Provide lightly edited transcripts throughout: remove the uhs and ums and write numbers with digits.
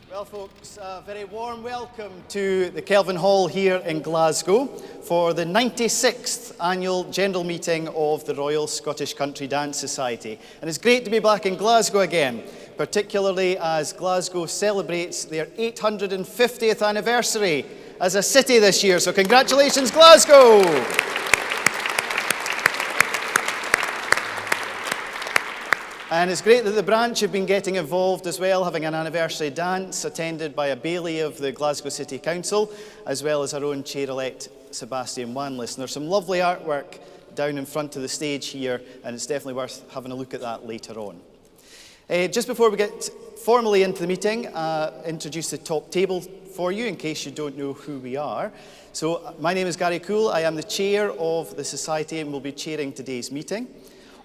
Well, folks, a very warm welcome to the Kelvin Hall here in Glasgow for the 96th annual general meeting of the Royal Scottish Country Dance Society. And it's great to be back in Glasgow again, particularly as Glasgow celebrates their 850th anniversary as a city this year. So congratulations, Glasgow! And it's great that the branch have been getting involved as well, having an anniversary dance attended by a Baillie of the Glasgow City Council, as well as our own Chair-elect Sebastian Wanless. And there's some lovely artwork down in front of the stage here, and it's definitely worth having a look at that later on. Just before we get formally into the meeting, introduce the top table for you in case you don't know who we are. So my name is Gary Cool. I am the chair of the Society and will be chairing today's meeting.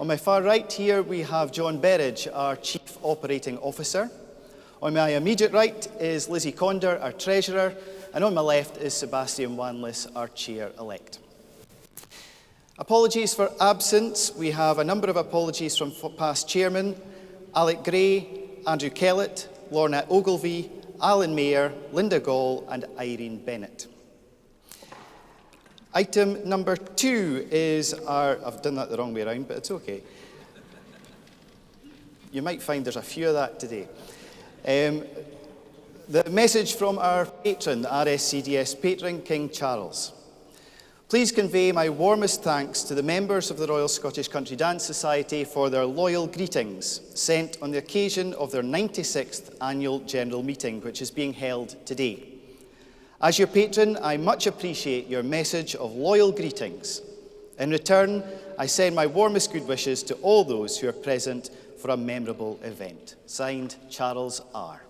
On my far right here, we have John Berridge, our Chief Operating Officer. On my immediate right is Lizzie Conder, our Treasurer, and on my left is Sebastian Wanless, our Chair-elect. Apologies for absence. We have a number of apologies from past chairmen: Alec Gray, Andrew Kellett, Lorna Ogilvie, Alan Mayer, Linda Gall, and Irene Bennett. Item number 2 is I've done that the wrong way around, but it's okay. You might find there's a few of that today. The message from our patron, the RSCDS patron, King Charles. Please convey my warmest thanks to the members of the Royal Scottish Country Dance Society for their loyal greetings sent on the occasion of their 96th annual general meeting, which is being held today. As your patron, I much appreciate your message of loyal greetings. In return, I send my warmest good wishes to all those who are present for a memorable event. Signed, Charles R.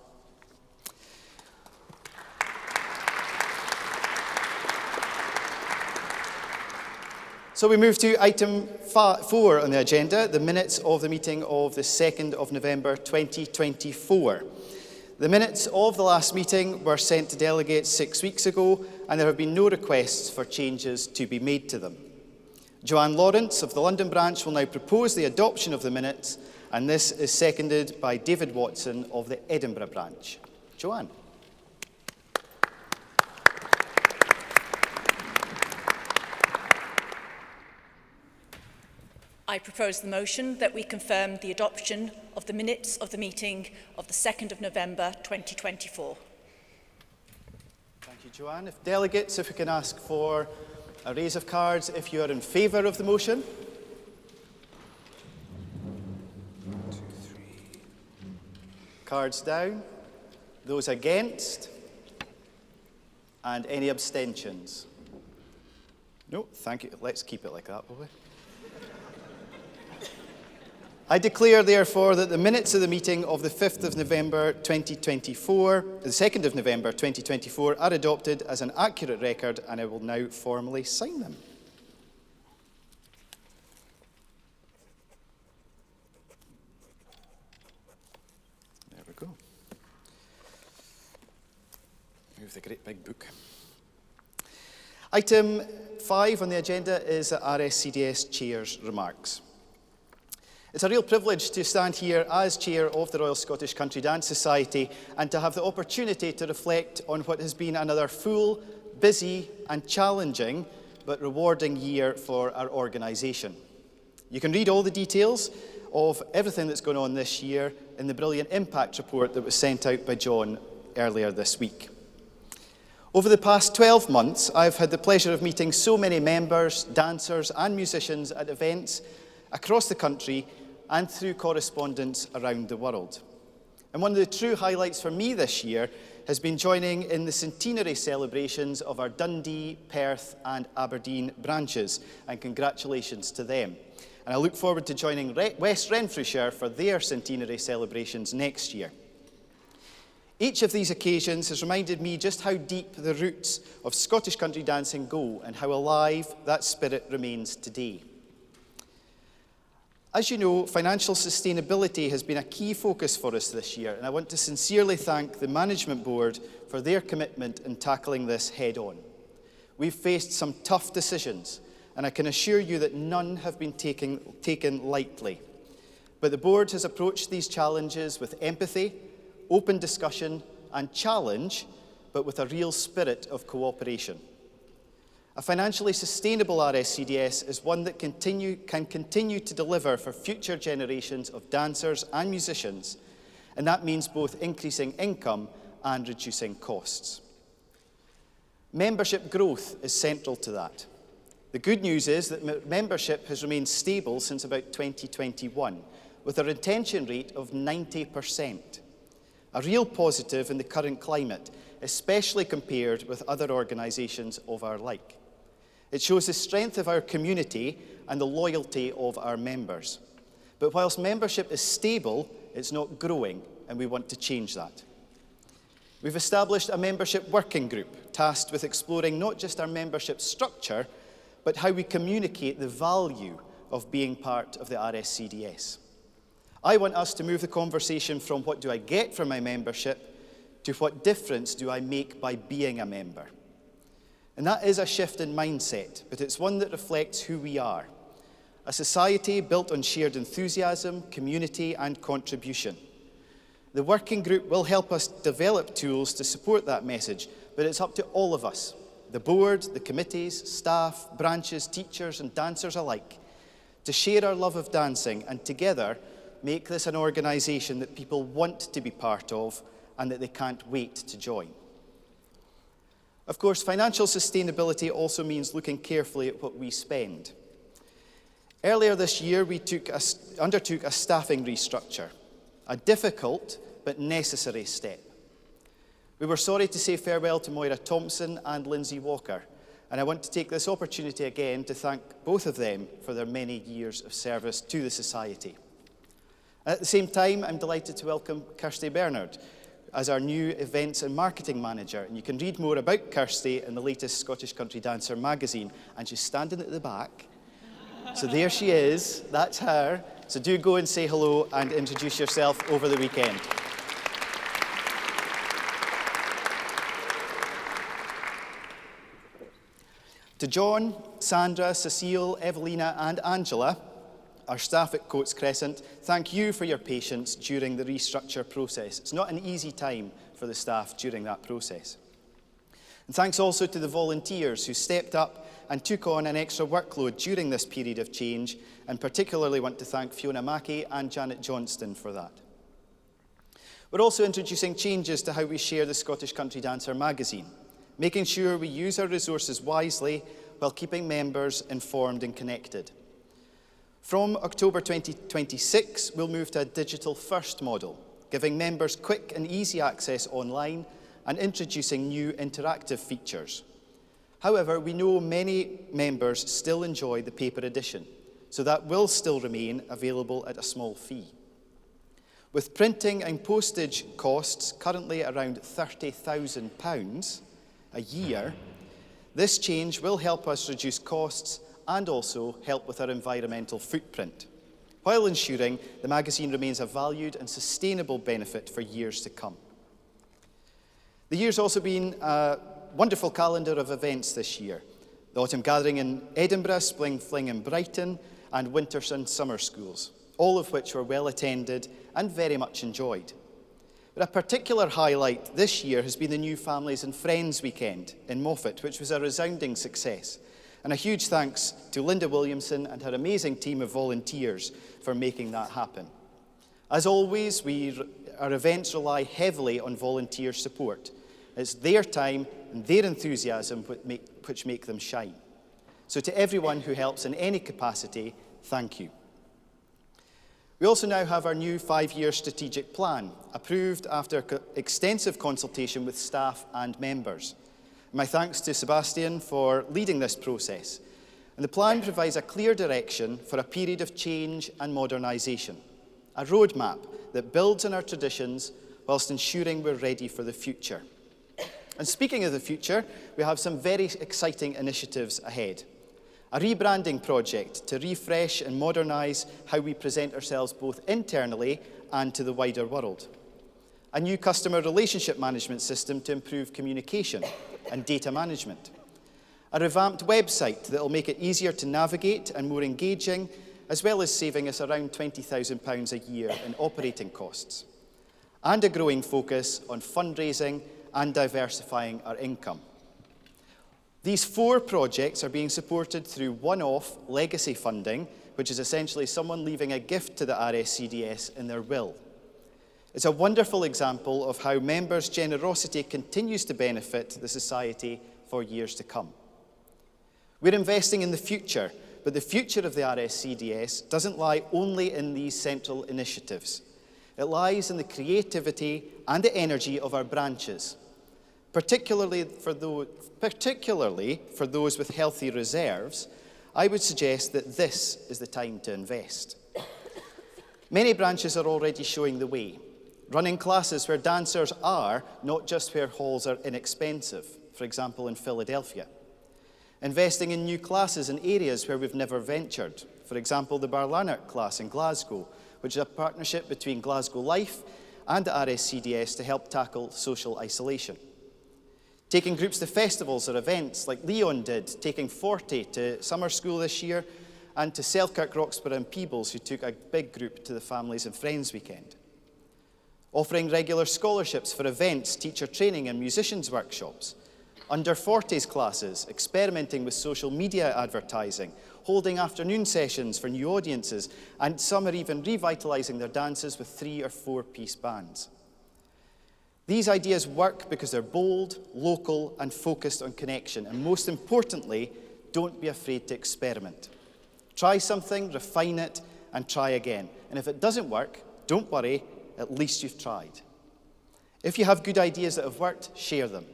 So we move to item 4 on the agenda, the minutes of the meeting of the 2nd of November 2024. The minutes of the last meeting were sent to delegates 6 weeks ago, and there have been no requests for changes to be made to them. Joanne Lawrence of the London branch will now propose the adoption of the minutes, and this is seconded by David Watson of the Edinburgh branch. Joanne. I propose the motion that we confirm the adoption of the minutes of the meeting of the 2nd of November 2024. Thank you, Joanne. If delegates, if we can ask for a raise of cards if you are in favour of the motion. 1, 2, 3. Cards down. Those against? And any abstentions? No, thank you. Let's keep it like that, will we? I declare, therefore, that the minutes of the meeting of the 5th of November 2024, the 2nd of November 2024, are adopted as an accurate record, and I will now formally sign them. There we go. Move the great big book. Item 5 on the agenda is the RSCDS Chair's remarks. It's a real privilege to stand here as chair of the Royal Scottish Country Dance Society and to have the opportunity to reflect on what has been another full, busy and challenging but rewarding year for our organisation. You can read all the details of everything that's going on this year in the brilliant impact report that was sent out by John earlier this week. Over the past 12 months, I've had the pleasure of meeting so many members, dancers and musicians at events across the country and through correspondence around the world. And one of the true highlights for me this year has been joining in the centenary celebrations of our Dundee, Perth and Aberdeen branches, and congratulations to them. And I look forward to joining West Renfrewshire for their centenary celebrations next year. Each of these occasions has reminded me just how deep the roots of Scottish country dancing go and how alive that spirit remains today. As you know, financial sustainability has been a key focus for us this year, and I want to sincerely thank the Management Board for their commitment in tackling this head-on. We've faced some tough decisions, and I can assure you that none have been taken lightly. But the Board has approached these challenges with empathy, open discussion, and challenge, but with a real spirit of cooperation. A financially sustainable RSCDS is one that can continue to deliver for future generations of dancers and musicians, and that means both increasing income and reducing costs. Membership growth is central to that. The good news is that membership has remained stable since about 2021, with a retention rate of 90%. A real positive in the current climate, especially compared with other organisations of our like. It shows the strength of our community and the loyalty of our members. But whilst membership is stable, it's not growing, and we want to change that. We've established a membership working group tasked with exploring not just our membership structure, but how we communicate the value of being part of the RSCDS. I want us to move the conversation from what do I get from my membership to what difference do I make by being a member. And that is a shift in mindset, but it's one that reflects who we are. A society built on shared enthusiasm, community and contribution. The working group will help us develop tools to support that message, but it's up to all of us, the board, the committees, staff, branches, teachers and dancers alike, to share our love of dancing and together make this an organisation that people want to be part of and that they can't wait to join. Of course, financial sustainability also means looking carefully at what we spend. Earlier this year, we undertook a staffing restructure, a difficult but necessary step. We were sorry to say farewell to Moira Thompson and Lindsay Walker, and I want to take this opportunity again to thank both of them for their many years of service to the Society. At the same time, I'm delighted to welcome Kirsty Bernard as our new Events and Marketing Manager, and you can read more about Kirsty in the latest Scottish Country Dancer magazine, and she's standing at the back. So there she is, that's her. So do go and say hello and introduce yourself over the weekend. To John, Sandra, Cecile, Evelina and Angela, our staff at Coates Crescent, thank you for your patience during the restructure process. It's not an easy time for the staff during that process. And thanks also to the volunteers who stepped up and took on an extra workload during this period of change, and particularly want to thank Fiona Mackey and Janet Johnston for that. We're also introducing changes to how we share the Scottish Country Dancer magazine, making sure we use our resources wisely while keeping members informed and connected. From October 2026, we'll move to a digital-first model, giving members quick and easy access online and introducing new interactive features. However, we know many members still enjoy the paper edition, so that will still remain available at a small fee. With printing and postage costs currently around £30,000 a year, this change will help us reduce costs and also help with our environmental footprint, while ensuring the magazine remains a valued and sustainable benefit for years to come. The year's also been a wonderful calendar of events this year. The Autumn Gathering in Edinburgh, Spring Fling in Brighton, and Winter and Summer Schools, all of which were well attended and very much enjoyed. But a particular highlight this year has been the New Families and Friends Weekend in Moffat, which was a resounding success. And a huge thanks to Linda Williamson and her amazing team of volunteers for making that happen. As always, our events rely heavily on volunteer support. It's their time and their enthusiasm which make them shine. So to everyone who helps in any capacity, thank you. We also now have our new 5-year strategic plan, approved after extensive consultation with staff and members. My thanks to Sebastian for leading this process. And the plan provides a clear direction for a period of change and modernisation, a roadmap that builds on our traditions whilst ensuring we're ready for the future. And speaking of the future, we have some very exciting initiatives ahead. A rebranding project to refresh and modernise how we present ourselves both internally and to the wider world. A new customer relationship management system to improve communication and data management. A revamped website that will make it easier to navigate and more engaging, as well as saving us around £20,000 a year in operating costs. and a growing focus on fundraising and diversifying our income. These 4 projects are being supported through one-off legacy funding, which is essentially someone leaving a gift to the RSCDS in their will. It's a wonderful example of how members' generosity continues to benefit the Society for years to come. We're investing in the future, but the future of the RSCDS doesn't lie only in these central initiatives. It lies in the creativity and the energy of our branches, particularly for those with healthy reserves. I would suggest that this is the time to invest. Many branches are already showing the way, running classes where dancers are, not just where halls are inexpensive, for example in Philadelphia. Investing in new classes in areas where we've never ventured, for example the Barlanark class in Glasgow, which is a partnership between Glasgow Life and the RSCDS to help tackle social isolation. Taking groups to festivals or events like Leon did, taking 40 to summer school this year, and to Selkirk, Roxburgh and Peebles, who took a big group to the Families and Friends weekend. Offering regular scholarships for events, teacher training and musicians workshops. Under 40s classes, experimenting with social media advertising, holding afternoon sessions for new audiences, and some are even revitalising their dances with 3 or 4-piece bands. These ideas work because they're bold, local, and focused on connection. And most importantly, don't be afraid to experiment. Try something, refine it, and try again. And if it doesn't work, don't worry, at least you've tried. If you have good ideas that have worked, share them.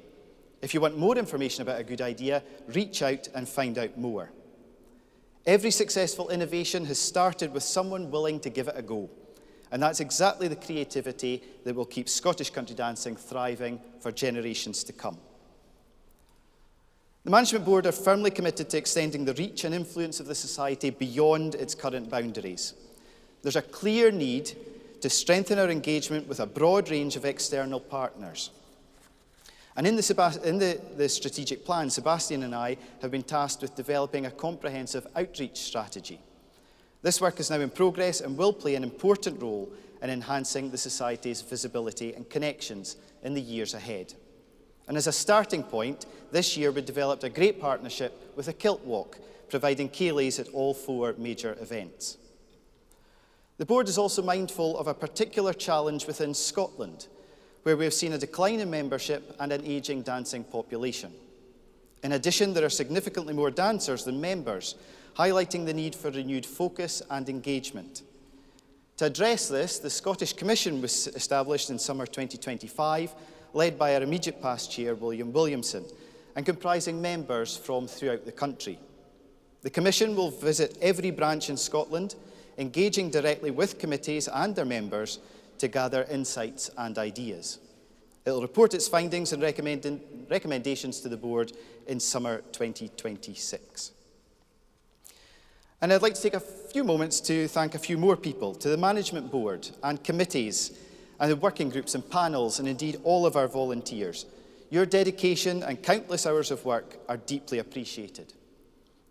If you want more information about a good idea, reach out and find out more. Every successful innovation has started with someone willing to give it a go. And that's exactly the creativity that will keep Scottish country dancing thriving for generations to come. The Management Board are firmly committed to extending the reach and influence of the Society beyond its current boundaries. There's a clear need to strengthen our engagement with a broad range of external partners. And in the strategic plan, Sebastian and I have been tasked with developing a comprehensive outreach strategy. This work is now in progress and will play an important role in enhancing the Society's visibility and connections in the years ahead. And as a starting point, this year we developed a great partnership with a kilt walk, providing ceilidhs at all 4 major events. The Board is also mindful of a particular challenge within Scotland, where we have seen a decline in membership and an ageing dancing population. In addition, there are significantly more dancers than members, highlighting the need for renewed focus and engagement. To address this, the Scottish Commission was established in summer 2025, led by our immediate past chair, William Williamson, and comprising members from throughout the country. The Commission will visit every branch in Scotland, engaging directly with committees and their members to gather insights and ideas. It will report its findings and recommendations to the Board in summer 2026. And I'd like to take a few moments to thank a few more people, to the Management Board and committees and the working groups and panels, and indeed all of our volunteers. Your dedication and countless hours of work are deeply appreciated.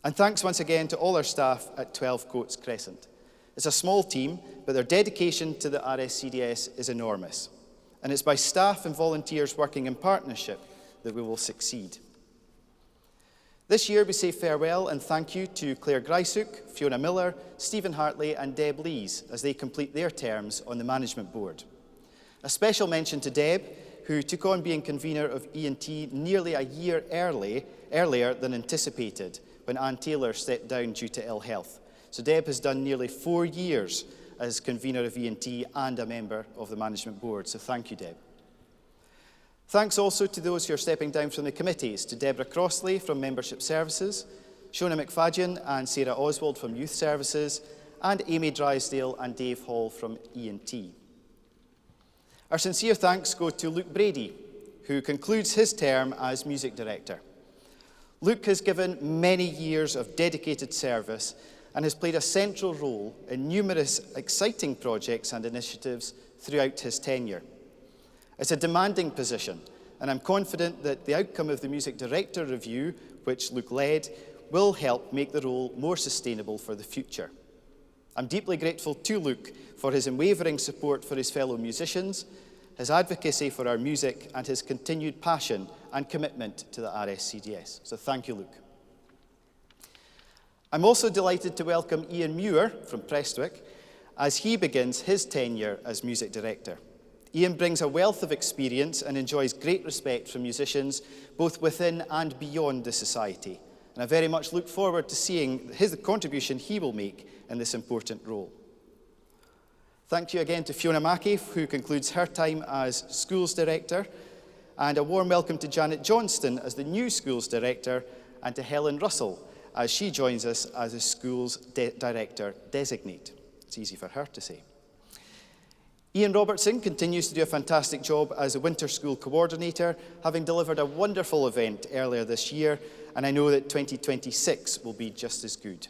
And thanks once again to all our staff at 12 Coates Crescent. It's a small team, but their dedication to the RSCDS is enormous. And it's by staff and volunteers working in partnership that we will succeed. This year we say farewell and thank you to Claire Greishook, Fiona Miller, Stephen Hartley and Deb Lees as they complete their terms on the Management Board. A special mention to Deb, who took on being convener of E&T nearly a year earlier than anticipated, when Anne Taylor stepped down due to ill health. So Deb has done nearly 4 years as convener of E&T and a member of the Management Board, so thank you, Deb. Thanks also to those who are stepping down from the committees, to Deborah Crossley from Membership Services, Shona McFadden and Sarah Oswald from Youth Services, and Amy Drysdale and Dave Hall from E&T. Our sincere thanks go to Luke Brady, who concludes his term as Music Director. Luke has given many years of dedicated service and has played a central role in numerous exciting projects and initiatives throughout his tenure. It's a demanding position, and I'm confident that the outcome of the Music Director review, which Luke led, will help make the role more sustainable for the future. I'm deeply grateful to Luke for his unwavering support for his fellow musicians, his advocacy for our music, and his continued passion and commitment to the RSCDS. So thank you, Luke. I'm also delighted to welcome Ian Muir from Prestwick as he begins his tenure as music director. Ian brings a wealth of experience and enjoys great respect from musicians both within and beyond the society. And I very much look forward to seeing the contribution he will make in this important role. Thank you again to Fiona Mackey, who concludes her time as Schools Director, and a warm welcome to Janet Johnston as the new Schools Director, and to Helen Russell as she joins us as a Schools Director Designate. It's easy for her to say. Ian Robertson continues to do a fantastic job as a Winter School Coordinator, having delivered a wonderful event earlier this year, and I know that 2026 will be just as good.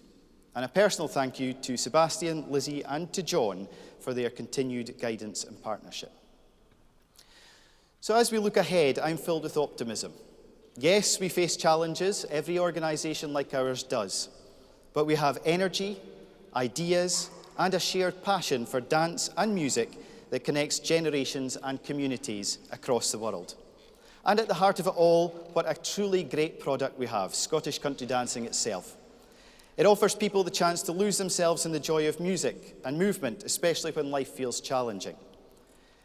And a personal thank you to Sebastian, Lizzie, and to John for their continued guidance and partnership. So as we look ahead, I'm filled with optimism. Yes, we face challenges, every organisation like ours does, but we have energy, ideas, and a shared passion for dance and music that connects generations and communities across the world. And at the heart of it all, what a truly great product we have, Scottish country dancing itself. It offers people the chance to lose themselves in the joy of music and movement, especially when life feels challenging.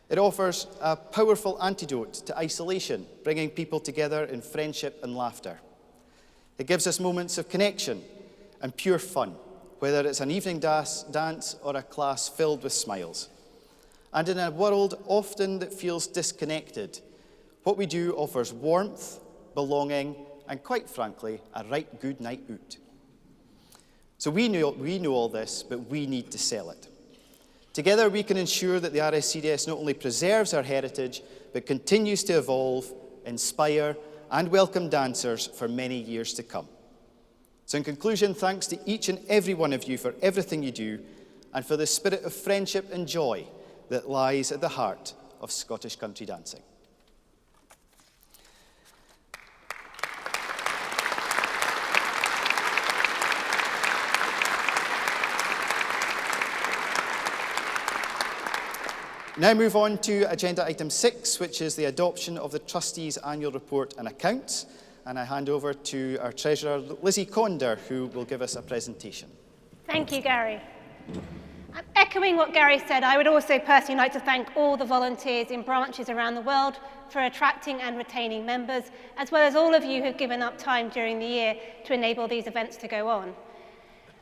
It offers a powerful antidote to isolation, bringing people together in friendship and laughter. It gives us moments of connection and pure fun, whether it's an evening dance or a class filled with smiles. And in a world often that feels disconnected, what we do offers warmth, belonging, and quite frankly, a right good night out. So we know all this, but we need to sell it. Together we can ensure that the RSCDS not only preserves our heritage, but continues to evolve, inspire, and welcome dancers for many years to come. So in conclusion, thanks to each and every one of you for everything you do, and for the spirit of friendship and joy that lies at the heart of Scottish country dancing. Now move on to agenda item 6, which is the adoption of the Trustees' Annual Report and Accounts. And I hand over to our Treasurer, Lizzie Conder, who will give us a presentation. Thank you, Gary. Echoing what Gary said, I would also personally like to thank all the volunteers in branches around the world for attracting and retaining members, as well as all of you who've given up time during the year to enable these events to go on.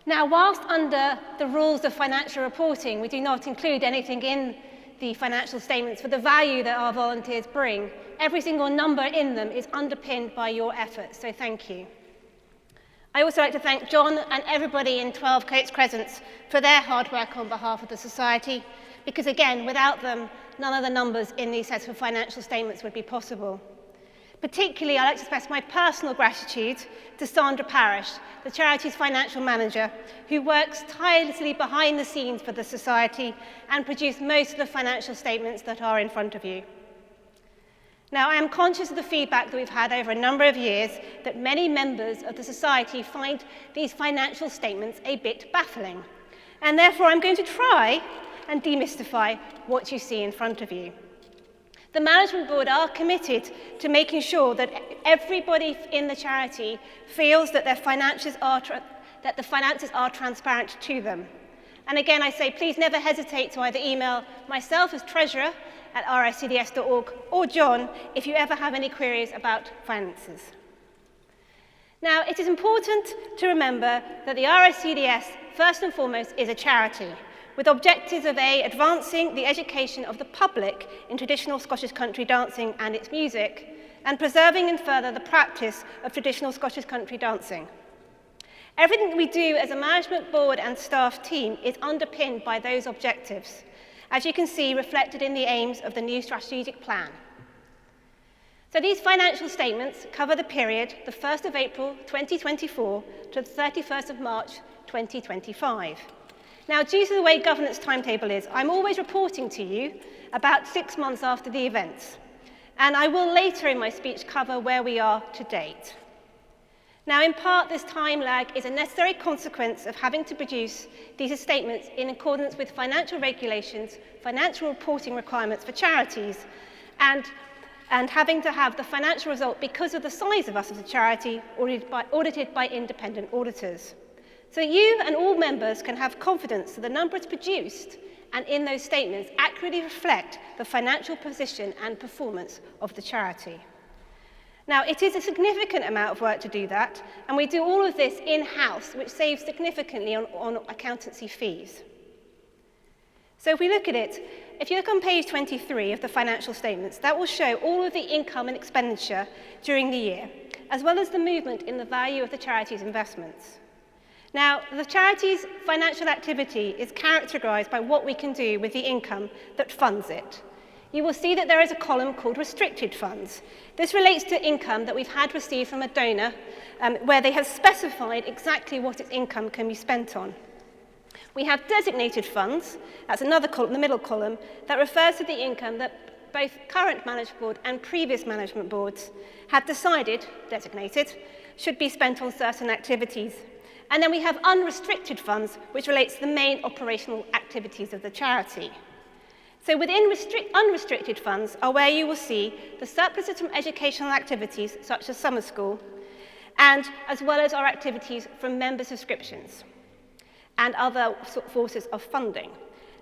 Now, whilst under the rules of financial reporting, we do not include anything in the financial statements for the value that our volunteers bring, every single number in them is underpinned by your efforts, so thank you. I also like to thank John and everybody in 12 Coates Crescents for their hard work on behalf of the Society, because again, without them, none of the numbers in these sets of financial statements would be possible. Particularly, I'd like to express my personal gratitude to Sandra Parish, the charity's financial manager, who works tirelessly behind the scenes for the Society and produced most of the financial statements that are in front of you. Now, I am conscious of the feedback that we've had over a number of years that many members of the Society find these financial statements a bit baffling. And therefore, I'm going to try and demystify what you see in front of you. The Management Board are committed to making sure that everybody in the charity feels that the finances are transparent to them. And again, I say, please never hesitate to either email myself as Treasurer at rscds.org or John if you ever have any queries about finances. Now, it is important to remember that the RSCDS, first and foremost, is a charity, with objectives of advancing the education of the public in traditional Scottish country dancing and its music, and preserving and further the practice of traditional Scottish country dancing. Everything that we do as a management board and staff team is underpinned by those objectives, as you can see reflected in the aims of the new strategic plan. So these financial statements cover the period the 1st of April 2024 to the 31st of March 2025. Now, due to the way governance timetable is, I'm always reporting to you about 6 months after the events, and I will later in my speech cover where we are to date. Now, in part, this time lag is a necessary consequence of having to produce these statements in accordance with financial regulations, financial reporting requirements for charities, and having to have the financial result, because of the size of us as a charity, audited by independent auditors. So you and all members can have confidence that the numbers produced and in those statements accurately reflect the financial position and performance of the charity. Now, it is a significant amount of work to do that, and we do all of this in-house, which saves significantly on accountancy fees. So if we look at it, if you look on page 23 of the financial statements, that will show all of the income and expenditure during the year, as well as the movement in the value of the charity's investments. Now, the charity's financial activity is characterized by what we can do with the income that funds it. You will see that there is a column called restricted funds. This relates to income that we've had received from a donor, where they have specified exactly what its income can be spent on. We have designated funds, that's another column, the middle column, that refers to the income that both current management board and previous management boards have decided, designated, should be spent on certain activities. And then we have unrestricted funds, which relates to the main operational activities of the charity. So within unrestricted funds are where you will see the surpluses from educational activities, such as summer school, and as well as our activities from member subscriptions and other sources of funding.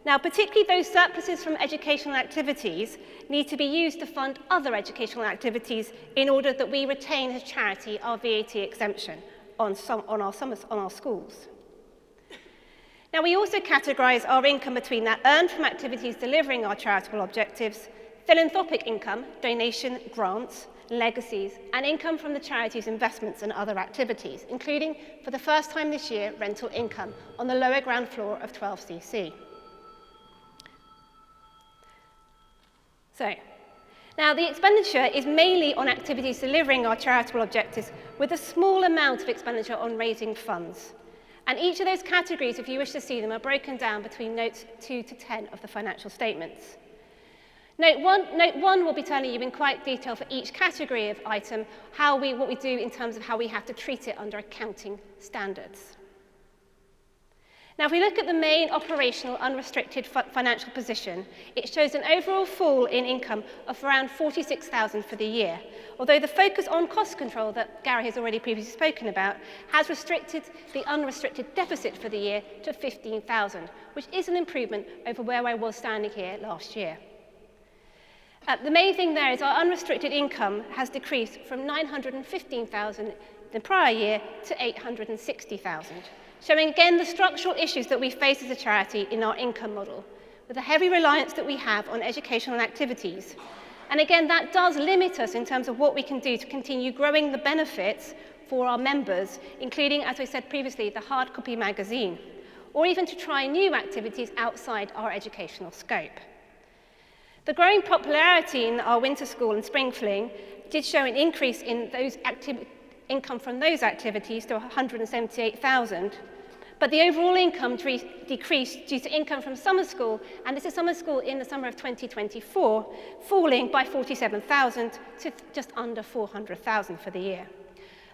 Now, particularly those surpluses from educational activities need to be used to fund other educational activities in order that we retain as a charity our VAT exemption on our schools. Now, we also categorise our income between that earned from activities delivering our charitable objectives, philanthropic income, donation, grants, legacies, and income from the charity's investments and other activities, including, for the first time this year, rental income on the lower ground floor of 12cc. So, now the expenditure is mainly on activities delivering our charitable objectives, with a small amount of expenditure on raising funds. And each of those categories, if you wish to see them, are broken down between notes 2 to 10 of the financial statements. Note 1 will be telling you in quite detail for each category of item what we do in terms of how we have to treat it under accounting standards. Now, if we look at the main operational unrestricted financial position, it shows an overall fall in income of around £46,000 for the year, although the focus on cost control that Gary has already previously spoken about has restricted the unrestricted deficit for the year to £15,000, which is an improvement over where I was standing here last year. The main thing there is our unrestricted income has decreased from £915,000 the prior year to £860,000. Showing again the structural issues that we face as a charity in our income model, with the heavy reliance that we have on educational activities. And again, that does limit us in terms of what we can do to continue growing the benefits for our members, including, as I said previously, the hard copy magazine, or even to try new activities outside our educational scope. The growing popularity in our winter school and spring fling did show an increase in those income from those activities to £178,000, but the overall income decreased due to income from summer school, and this is summer school in the summer of 2024, falling by £47,000 to just under £400,000 for the year,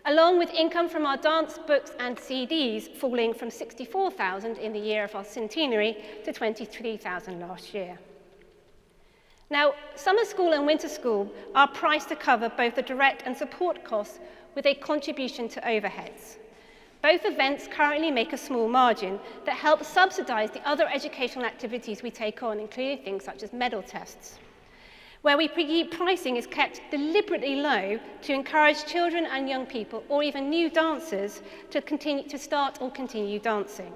along with income from our dance books and CDs falling from £64,000 in the year of our centenary to £23,000 last year. Now, summer school and winter school are priced to cover both the direct and support costs with a contribution to overheads. Both events currently make a small margin that helps subsidise the other educational activities we take on, including things such as medal tests, where pricing is kept deliberately low to encourage children and young people, or even new dancers, to start or continue dancing.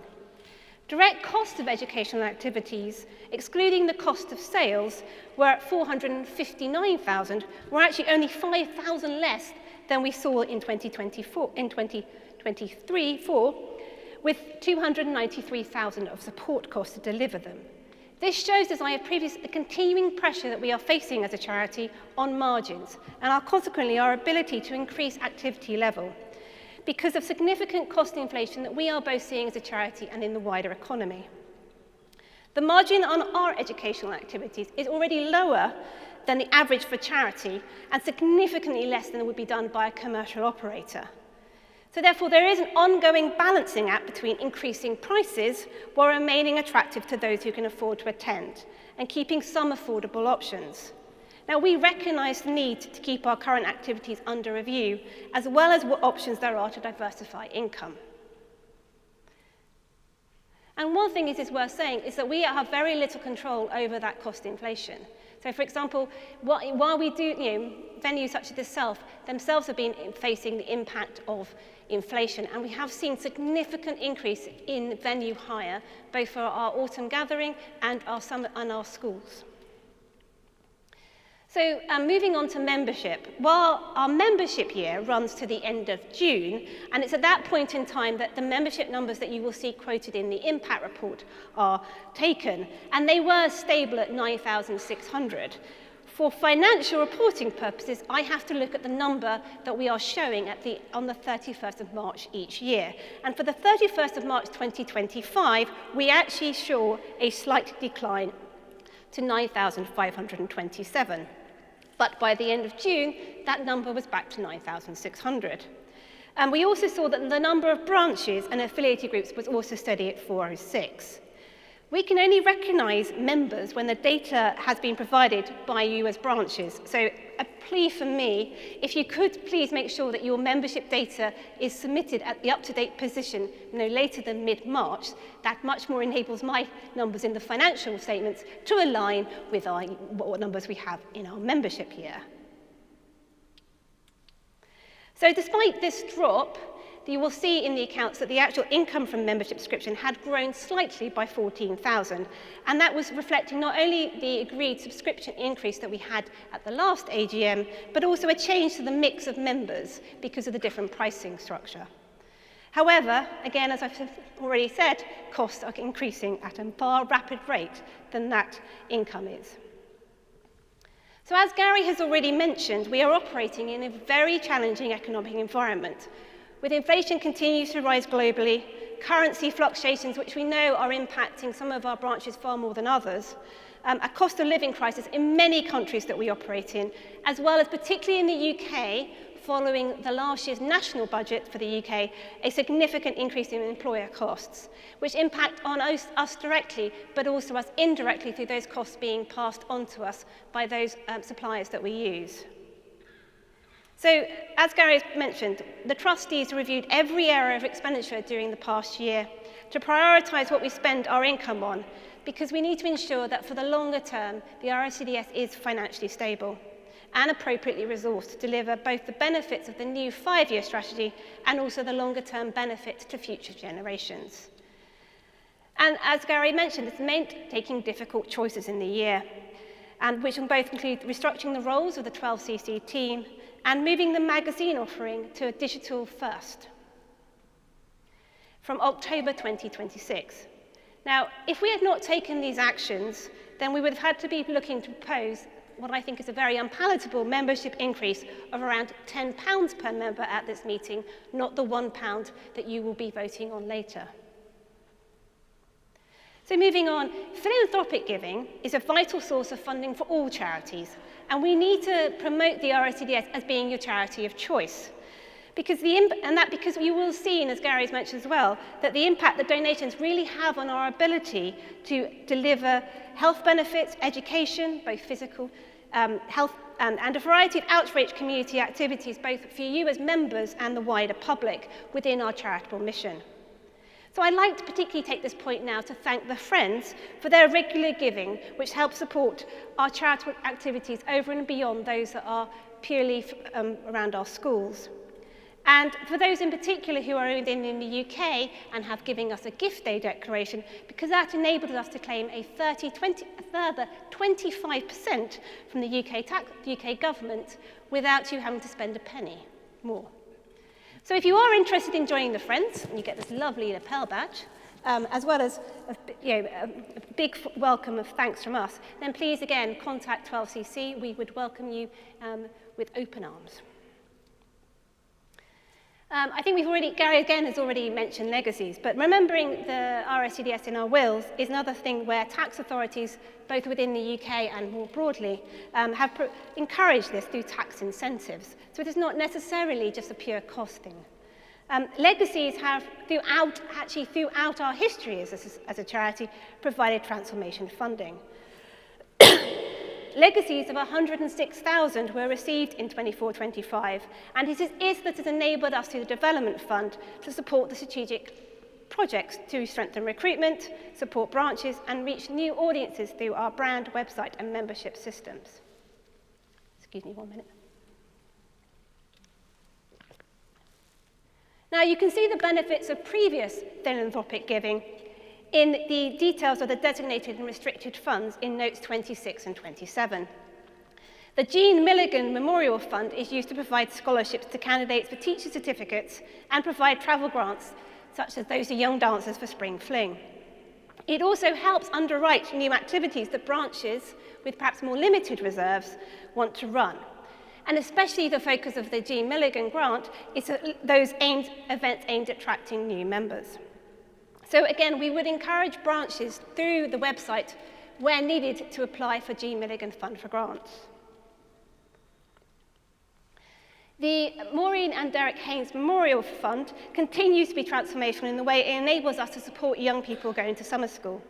Direct cost of educational activities, excluding the cost of sales, were at £459,000, were actually only £5,000 less than we saw in 2023-4, with £293,000 of support costs to deliver them. This shows, as I have previously, the continuing pressure that we are facing as a charity on margins, and consequently our ability to increase activity level, because of significant cost inflation that we are both seeing as a charity and in the wider economy. The margin on our educational activities is already lower than the average for charity and significantly less than would be done by a commercial operator. So therefore, there is an ongoing balancing act between increasing prices while remaining attractive to those who can afford to attend, and keeping some affordable options. Now, we recognise the need to keep our current activities under review, as well as what options there are to diversify income. And one thing is worth saying is that we have very little control over that cost inflation. So, for example, while we do, venues such as this themselves have been facing the impact of inflation, and we have seen significant increase in venue hire, both for our autumn gathering and our summer and our schools. So moving on to membership. While our membership year runs to the end of June, and it's at that point in time that the membership numbers that you will see quoted in the impact report are taken, and they were stable at 9,600. For financial reporting purposes, I have to look at the number that we are showing on the 31st of March each year. And for the 31st of March 2025, we actually show a slight decline to 9,527. But by the end of June, that number was back to 9,600. And we also saw that the number of branches and affiliated groups was also steady at 406. We can only recognise members when the data has been provided by you as branches. So a plea from me, if you could please make sure that your membership data is submitted at the up-to-date position no later than mid-March, that much more enables my numbers in the financial statements to align with what numbers we have in our membership year. So despite this drop, you will see in the accounts that the actual income from membership subscription had grown slightly by 14,000, and that was reflecting not only the agreed subscription increase that we had at the last AGM, but also a change to the mix of members because of the different pricing structure. However, again, as I've already said, costs are increasing at a far rapid rate than that income is. So as Gary has already mentioned, we are operating in a very challenging economic environment, with inflation continues to rise globally, currency fluctuations, which we know are impacting some of our branches far more than others, a cost of living crisis in many countries that we operate in, as well as particularly in the UK, following the last year's national budget for the UK, a significant increase in employer costs, which impact on us directly, but also us indirectly through those costs being passed on to us by those suppliers that we use. So, as Gary has mentioned, the trustees reviewed every area of expenditure during the past year to prioritise what we spend our income on, because we need to ensure that for the longer term, the RSCDS is financially stable and appropriately resourced to deliver both the benefits of the new 5-year strategy and also the longer term benefit to future generations. And as Gary mentioned, it's meant taking difficult choices in the year, and which will both include restructuring the roles of the 12cc team and moving the magazine offering to a digital first from October 2026. Now, if we had not taken these actions, then we would have had to be looking to propose what I think is a very unpalatable membership increase of around £10 per member at this meeting, not the £1 that you will be voting on later. So moving on, philanthropic giving is a vital source of funding for all charities, and we need to promote the RSCDS as being your charity of choice. Because you will see, and as Gary's mentioned as well, that the impact that donations really have on our ability to deliver health benefits, education, both physical health, and a variety of outreach community activities, both for you as members and the wider public within our charitable mission. So I'd like to particularly take this point now to thank the Friends for their regular giving, which helps support our charitable activities over and beyond those that are purely around our schools. And for those in particular who are in the UK and have given us a gift day declaration, because that enabled us to claim a further 25% from the UK government without you having to spend a penny more. So if you are interested in joining the Friends, and you get this lovely lapel badge, as well as a big welcome of thanks from us, then please again contact 12cc. We would welcome you with open arms. I think Gary again has already mentioned legacies, but remembering the RSCDS in our wills is another thing where tax authorities, both within the UK and more broadly, have encouraged this through tax incentives. So it is not necessarily just a pure cost thing. Legacies have, throughout our history as a charity, provided transformation funding. Legacies of 106,000 were received in 24-25, and it is that has enabled us through the Development Fund to support the strategic projects to strengthen recruitment, support branches, and reach new audiences through our brand, website, and membership systems. Excuse me 1 minute. Now, you can see the benefits of previous philanthropic giving in the details of the designated and restricted funds in notes 26 and 27. The Jean Milligan Memorial Fund is used to provide scholarships to candidates for teacher certificates and provide travel grants, such as those to young dancers for Spring Fling. It also helps underwrite new activities that branches with perhaps more limited reserves want to run. And especially the focus of the Jean Milligan grant is those events aimed at attracting new members. So again, we would encourage branches through the website where needed to apply for Jean Milligan Fund for grants. The Maureen and Derek Haynes Memorial Fund continues to be transformational in the way it enables us to support young people going to summer school.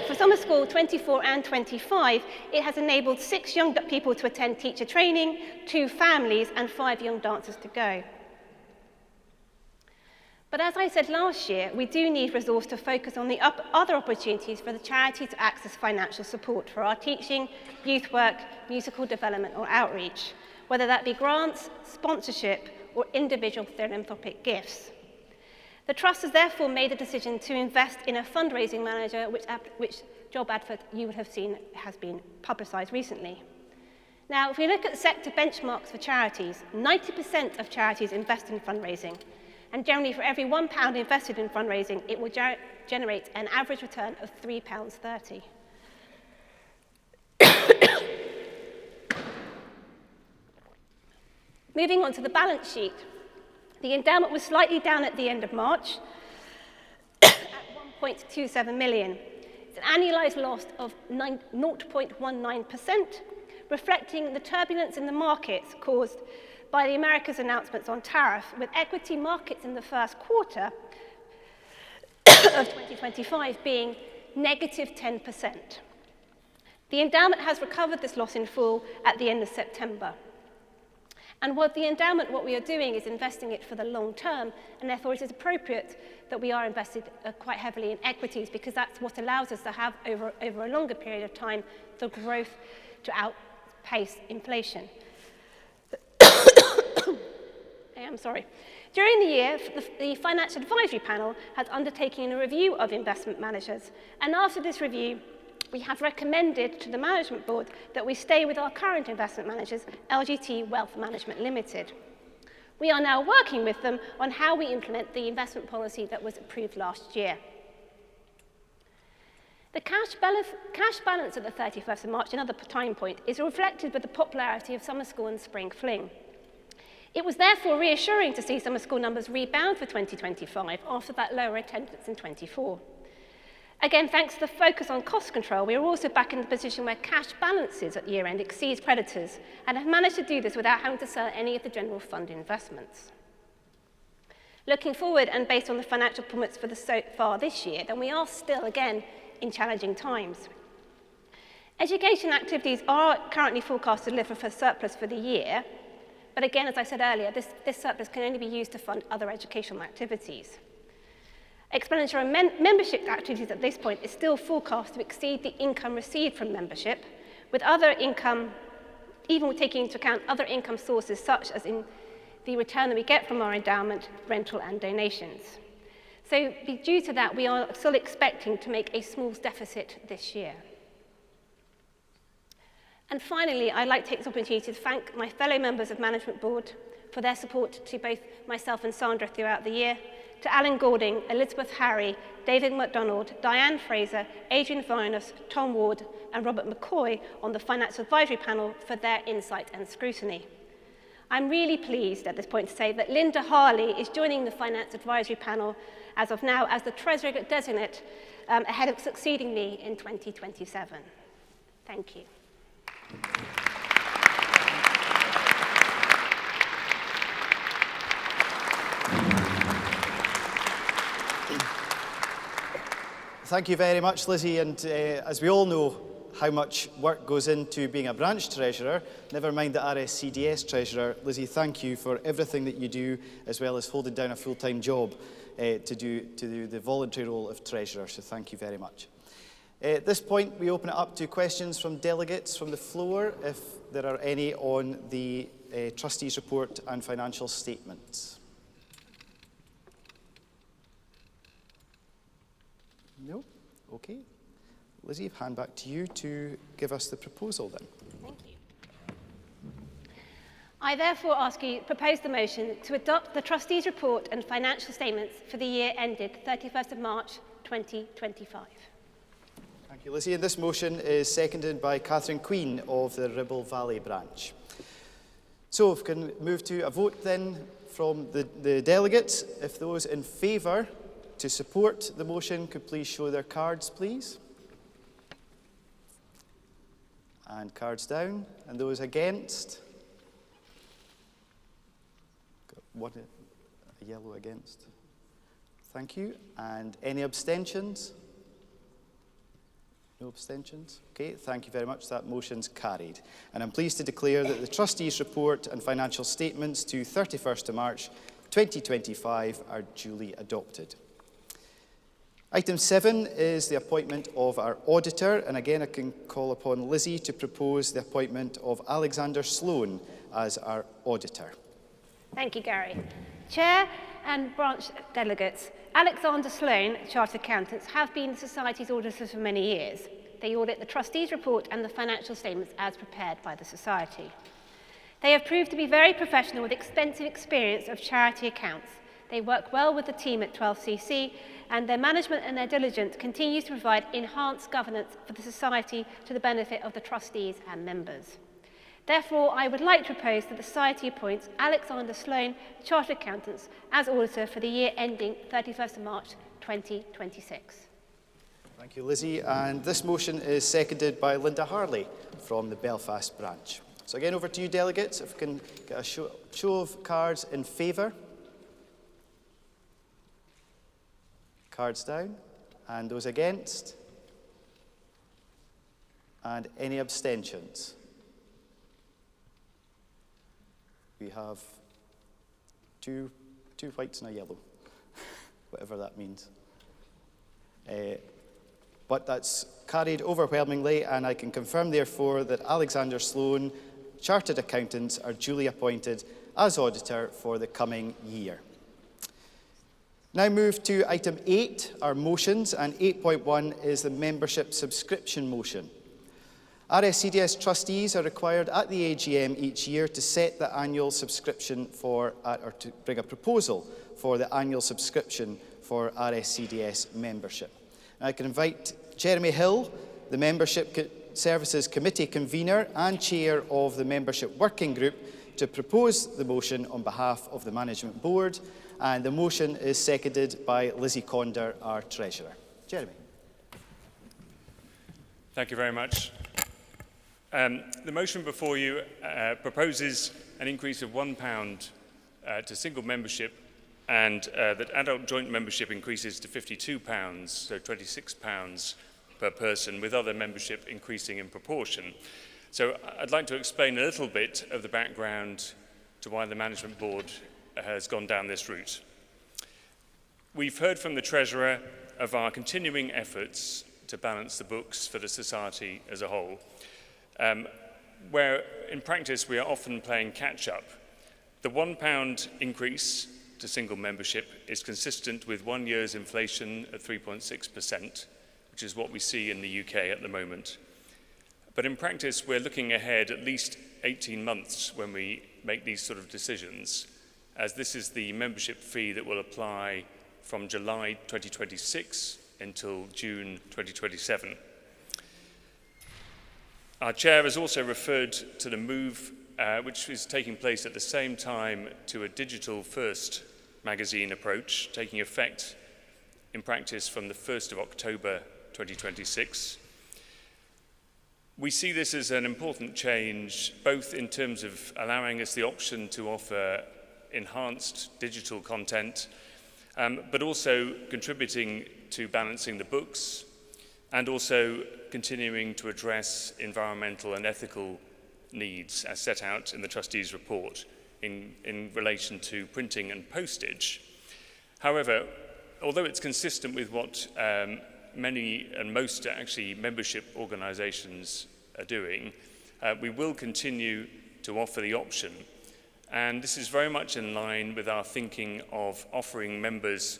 For summer school 24 and 25, it has enabled 6 young people to attend teacher training, 2 families, and 5 young dancers to go. But as I said last year, we do need resource to focus on the other opportunities for the charity to access financial support for our teaching, youth work, musical development, or outreach, whether that be grants, sponsorship, or individual philanthropic gifts. The Trust has therefore made a decision to invest in a fundraising manager, which job advert you would have seen has been publicised recently. Now, if we look at sector benchmarks for charities, 90% of charities invest in fundraising, and generally for every £1 invested in fundraising, it will generate an average return of £3.30. Moving on to the balance sheet. The endowment was slightly down at the end of March at 1.27 million. It's an annualised loss of 0.19%, reflecting the turbulence in the markets caused by the America's announcements on tariff, with equity markets in the first quarter of 2025 being negative 10%. The endowment has recovered this loss in full at the end of September. And what the endowment, what we are doing is investing it for the long term, and therefore it is appropriate that we are invested quite heavily in equities, because that's what allows us to have, over a longer period of time, the growth to outpace inflation. I'm sorry. During the year, the Financial Advisory Panel has undertaken a review of investment managers, and after this review, we have recommended to the Management Board that we stay with our current investment managers, LGT Wealth Management Limited. We are now working with them on how we implement the investment policy that was approved last year. The cash balance at the 31st of March, another time point, is reflected with the popularity of summer school and Spring Fling. It was therefore reassuring to see summer school numbers rebound for 2025 after that lower attendance in 24. Again, thanks to the focus on cost control, we are also back in the position where cash balances at year-end exceeds creditors, and have managed to do this without having to sell any of the general fund investments. Looking forward, and based on the financial performance for so far this year, then we are still, again, in challenging times. Education activities are currently forecast to deliver for surplus for the year, but again, as I said earlier, this surplus can only be used to fund other educational activities. Expenditure on membership activities at this point is still forecast to exceed the income received from membership, with other income, even taking into account other income sources such as in the return that we get from our endowment, rental and donations. So due to that, we are still expecting to make a small deficit this year. And finally, I'd like to take this opportunity to thank my fellow members of Management Board for their support to both myself and Sandra throughout the year, to Alan Gording, Elizabeth Harry, David MacDonald, Diane Fraser, Adrian Vinus, Tom Ward, and Robert McCoy on the Financial Advisory Panel for their insight and scrutiny. I'm really pleased at this point to say that Linda Harley is joining the Finance Advisory Panel as of now as the Treasurer Designate, ahead of succeeding me in 2027. Thank you. Thank you very much, Lizzie. And as we all know how much work goes into being a branch treasurer, never mind the RSCDS treasurer, Lizzie, thank you for everything that you do, as well as holding down a full-time job to do the voluntary role of treasurer. So thank you very much. At this point, we open it up to questions from delegates from the floor, if there are any on the trustees' report and financial statements. No? Okay. Lizzie, hand back to you to give us the proposal then. Thank you. I therefore ask you to propose the motion to adopt the trustees' report and financial statements for the year ended 31st of March 2025. Thank you, Lizzie. And this motion is seconded by Catherine Queen of the Ribble Valley branch. So if we can move to a vote then from the delegates. If those in favour to support the motion could please show their cards, please. And cards down. And those against? Got one, a yellow against. Thank you. And any abstentions? No abstentions? Okay, thank you very much. That motion's carried. And I'm pleased to declare that the trustees' report and financial statements to 31st of March 2025 are duly adopted. Item 7 is the appointment of our auditor, and again I can call upon Lizzie to propose the appointment of Alexander Sloan as our auditor. Thank you, Gary. Chair and branch delegates, Alexander Sloan, Chartered Accountants, have been the Society's auditors for many years. They audit the trustees' report and the financial statements as prepared by the Society. They have proved to be very professional with extensive experience of charity accounts. They work well with the team at 12cc, and their management and their diligence continues to provide enhanced governance for the Society to the benefit of the trustees and members. Therefore, I would like to propose that the Society appoints Alexander Sloan, Chartered Accountants, as auditor for the year ending 31st of March 2026. Thank you, Lizzie. And this motion is seconded by Linda Harley from the Belfast branch. So again, over to you, delegates. If we can get a show of cards in favour. Cards down. And those against? And any abstentions? We have two whites and a yellow, whatever that means. But that's carried overwhelmingly, and I can confirm, therefore, that Alexander Sloan, Chartered Accountants, are duly appointed as auditor for the coming year. Now move to item 8, our motions, and 8.1 is the membership subscription motion. RSCDS trustees are required at the AGM each year to set the annual subscription or to bring a proposal for the annual subscription for RSCDS membership. Now I can invite Jeremy Hill, the Membership Services Committee convener and chair of the Membership Working Group, to propose the motion on behalf of the Management Board, and the motion is seconded by Lizzie Conder, our treasurer. Jeremy. Thank you very much. The motion before you proposes an increase of £1 to single membership, and that adult joint membership increases to £52, so £26 per person, with other membership increasing in proportion. So I'd like to explain a little bit of the background to why the Management Board has gone down this route. We've heard from the Treasurer of our continuing efforts to balance the books for the Society as a whole, where in practice we are often playing catch-up. The £1 increase to single membership is consistent with 1 year's inflation at 3.6%, which is what we see in the UK at the moment. But in practice, we're looking ahead at least 18 months when we make these sort of decisions, as this is the membership fee that will apply from July 2026 until June 2027. Our chair has also referred to the move which is taking place at the same time to a digital-first magazine approach, taking effect in practice from the 1st of October 2026. We see this as an important change, both in terms of allowing us the option to offer enhanced digital content but also contributing to balancing the books and also continuing to address environmental and ethical needs as set out in the trustees' report in relation to printing and postage. However, although it's consistent with what many and most actually membership organisations are doing, we will continue to offer the option. And this is very much in line with our thinking of offering members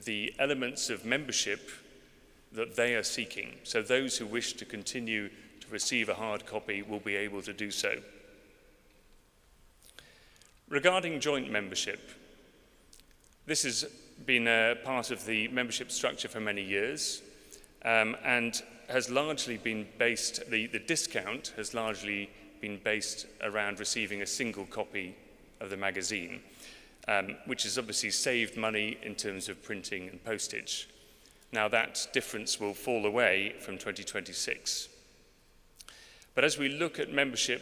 the elements of membership that they are seeking. So those who wish to continue to receive a hard copy will be able to do so. Regarding joint membership, this has been a part of the membership structure for many years and has largely been based, the discount has largely been based around receiving a single copy of the magazine, which has obviously saved money in terms of printing and postage. Now that difference will fall away from 2026. But as we look at membership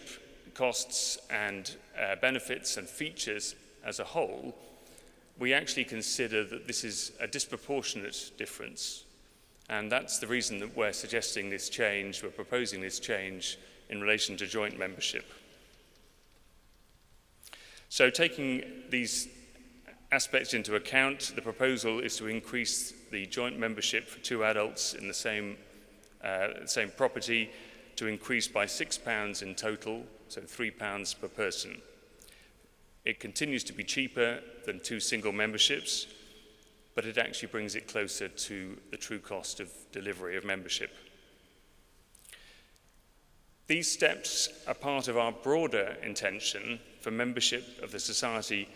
costs and benefits and features as a whole, we actually consider that this is a disproportionate difference. And that's the reason that we're suggesting this change, we're proposing this change in relation to joint membership. So taking these aspects into account, the proposal is to increase the joint membership for 2 adults in the same property to increase by £6 in total, so £3 per person. It continues to be cheaper than 2 single memberships, but it actually brings it closer to the true cost of delivery of membership. These steps are part of our broader intention for membership of the Society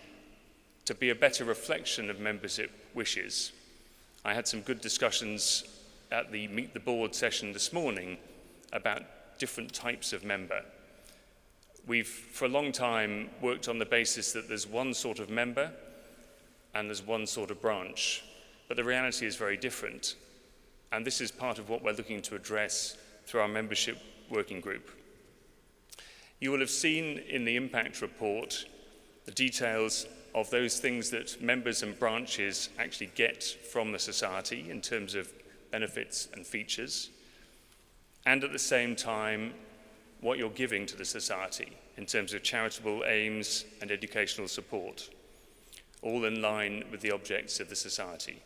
to be a better reflection of membership wishes. I had some good discussions at the Meet the Board session this morning about different types of member. We've, for a long time, worked on the basis that there's one sort of member and there's one sort of branch, but the reality is very different. And this is part of what we're looking to address through our membership working group. You will have seen in the impact report the details of those things that members and branches actually get from the Society in terms of benefits and features, and at the same time, what you're giving to the Society in terms of charitable aims and educational support, all in line with the objects of the Society.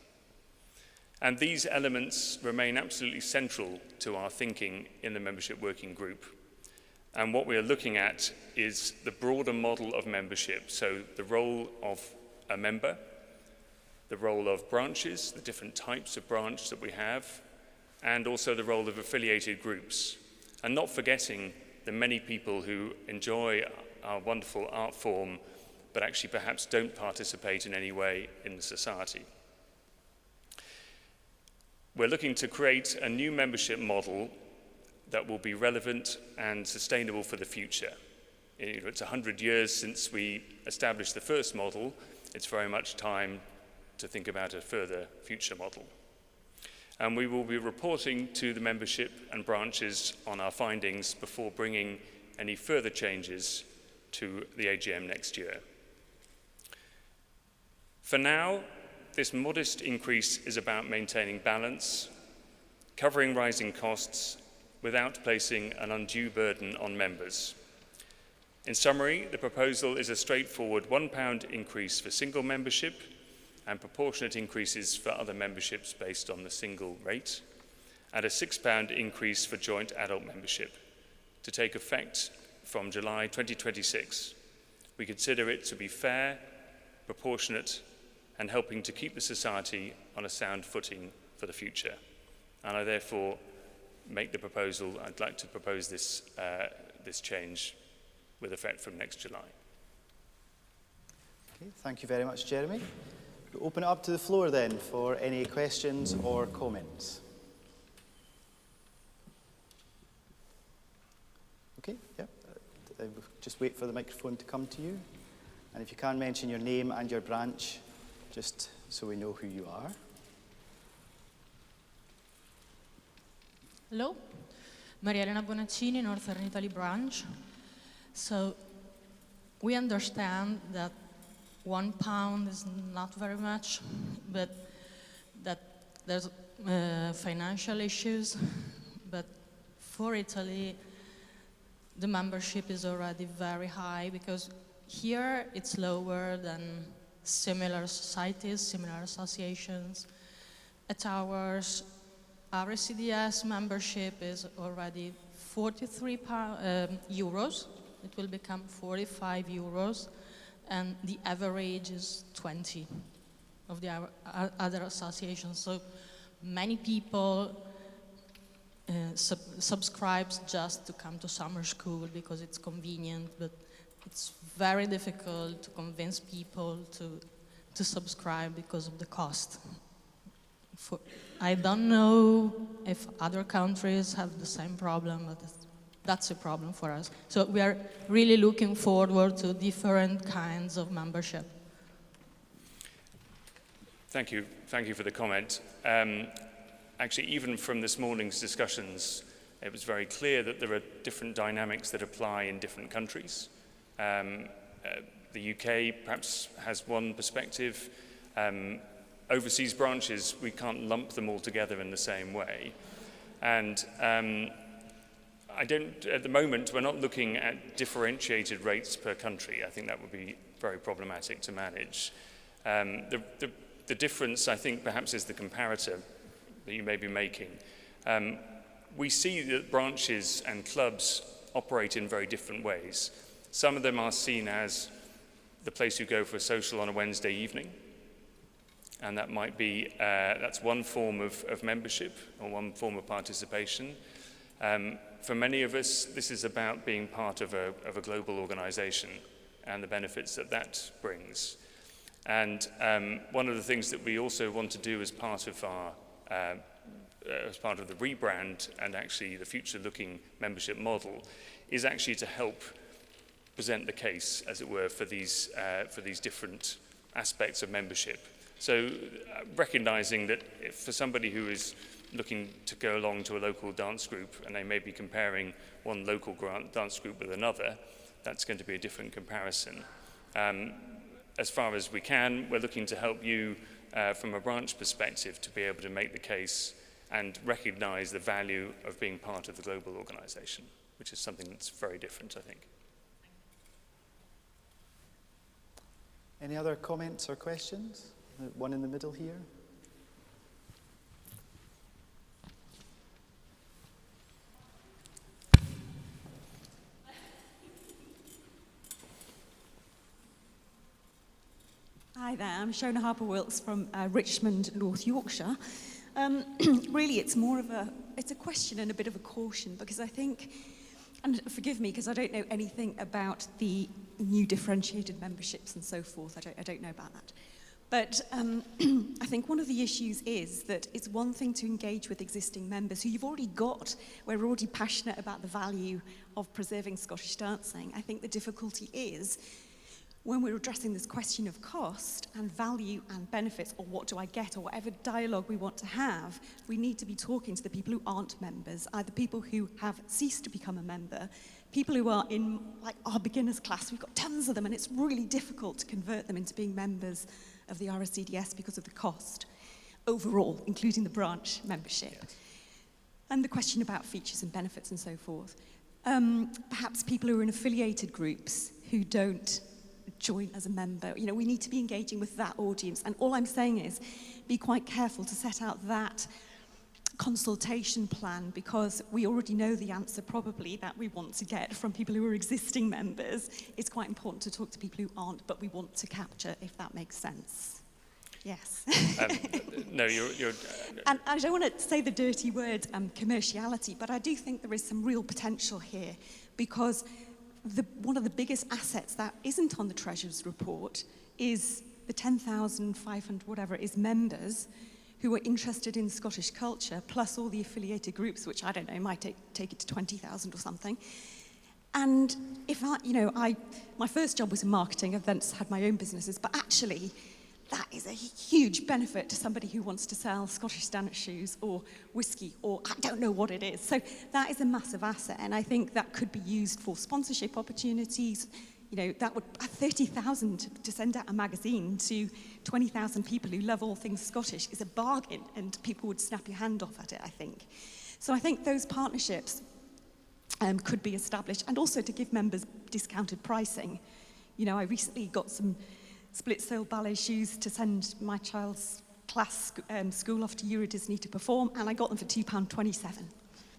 And these elements remain absolutely central to our thinking in the membership working group. And what we are looking at is the broader model of membership, so the role of a member, the role of branches, the different types of branch that we have, and also the role of affiliated groups, and not forgetting the many people who enjoy our wonderful art form, but actually perhaps don't participate in any way in the Society. We're looking to create a new membership model that will be relevant and sustainable for the future. It's 100 years since we established the first model. It's very much time to think about a further future model. And we will be reporting to the membership and branches on our findings before bringing any further changes to the AGM next year. For now, this modest increase is about maintaining balance, covering rising costs without placing an undue burden on members. In summary, the proposal is a straightforward £1 increase for single membership and proportionate increases for other memberships based on the single rate, and a £6 increase for joint adult membership to take effect from July 2026. We consider it to be fair, proportionate, and helping to keep the Society on a sound footing for the future. And I therefore make the proposal. I'd like to propose this change with effect from next July. Okay, thank you very much, Jeremy. We'll open it up to the floor then for any questions or comments. Okay, yeah. Just wait for the microphone to come to you. And if you can mention your name and your branch, just so we know who you are. Hello, Maria Elena Bonaccini, Northern Italy branch. So we understand that £1 is not very much, but that there's financial issues. But for Italy, the membership is already very high, because here it's lower than similar societies, similar associations. At ours, RSCDS membership is already 43 euros. It will become 45 euros, and the average is 20 of the other associations. So many people subscribes just to come to summer school because it's convenient, but it's very difficult to convince people to subscribe because of the cost. I don't know if other countries have the same problem, but that's a problem for us. So we are really looking forward to different kinds of membership. Thank you for the comment. Actually, even from this morning's discussions, it was very clear that there are different dynamics that apply in different countries. The UK perhaps has one perspective. Overseas branches, we can't lump them all together in the same way. And at the moment, we're not looking at differentiated rates per country. I think that would be very problematic to manage. The difference, I think, perhaps is the comparator that you may be making. We see that branches and clubs operate in very different ways. Some of them are seen as the place you go for a social on a Wednesday evening, and that might be, that's one form of membership or one form of participation. For many of us, this is about being part of a global organization and the benefits that that brings. And one of the things that we also want to do as part of the rebrand and actually the future-looking membership model is actually to help present the case, as it were, for these different aspects of membership. So recognizing that for somebody who is looking to go along to a local dance group and they may be comparing one local dance group with another, that's going to be a different comparison. As far as we can, we're looking to help you from a branch perspective to be able to make the case and recognize the value of being part of the global organization, which is something that's very different, I think. Any other comments or questions? One in the middle here. Hi there, I'm Shona Harper-Wilkes from Richmond, North Yorkshire. Really, it's more of it's a question and a bit of a caution, because I think, and forgive me because I don't know anything about the new differentiated memberships and so forth, I don't know about that. But I think one of the issues is that it's one thing to engage with existing members who you've already got, we're already passionate about the value of preserving Scottish dancing. I think the difficulty is, when we're addressing this question of cost and value and benefits, or what do I get, or whatever dialogue we want to have, we need to be talking to the people who aren't members, either people who have ceased to become a member, people who are in like our beginners class, we've got tons of them, and it's really difficult to convert them into being members of the RSCDS because of the cost overall, including the branch membership. Yes. And the question about features and benefits and so forth. Perhaps people who are in affiliated groups who don't join as a member. You know, we need to be engaging with that audience. And all I'm saying is, be quite careful to set out that consultation plan, because we already know the answer probably that we want to get from people who are existing members. It's quite important to talk to people who aren't, but we want to capture, if that makes sense. Yes. No, you're and I don't want to say the dirty word commerciality, but I do think there is some real potential here, because one of the biggest assets that isn't on the Treasurer's report is the 10,500, whatever it is, members who are interested in Scottish culture, plus all the affiliated groups, which I don't know, might take it to 20,000 or something. And if my first job was in marketing, I've then had my own businesses, but actually, that is a huge benefit to somebody who wants to sell Scottish dance shoes or whiskey, or I don't know what it is. So that is a massive asset, and I think that could be used for sponsorship opportunities, You know, that would 30,000 to send out a magazine to 20,000 people who love all things Scottish is a bargain, and people would snap your hand off at it, I think. So I think those partnerships could be established, and also to give members discounted pricing. You know, I recently got some split-sole ballet shoes to send my child's class school off to Euro Disney to perform, and I got them for £2.27.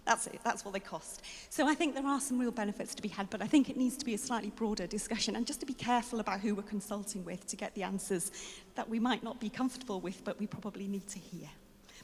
That's it, that's what they cost. So I think there are some real benefits to be had, but I think it needs to be a slightly broader discussion, and just to be careful about who we're consulting with to get the answers that we might not be comfortable with, but we probably need to hear.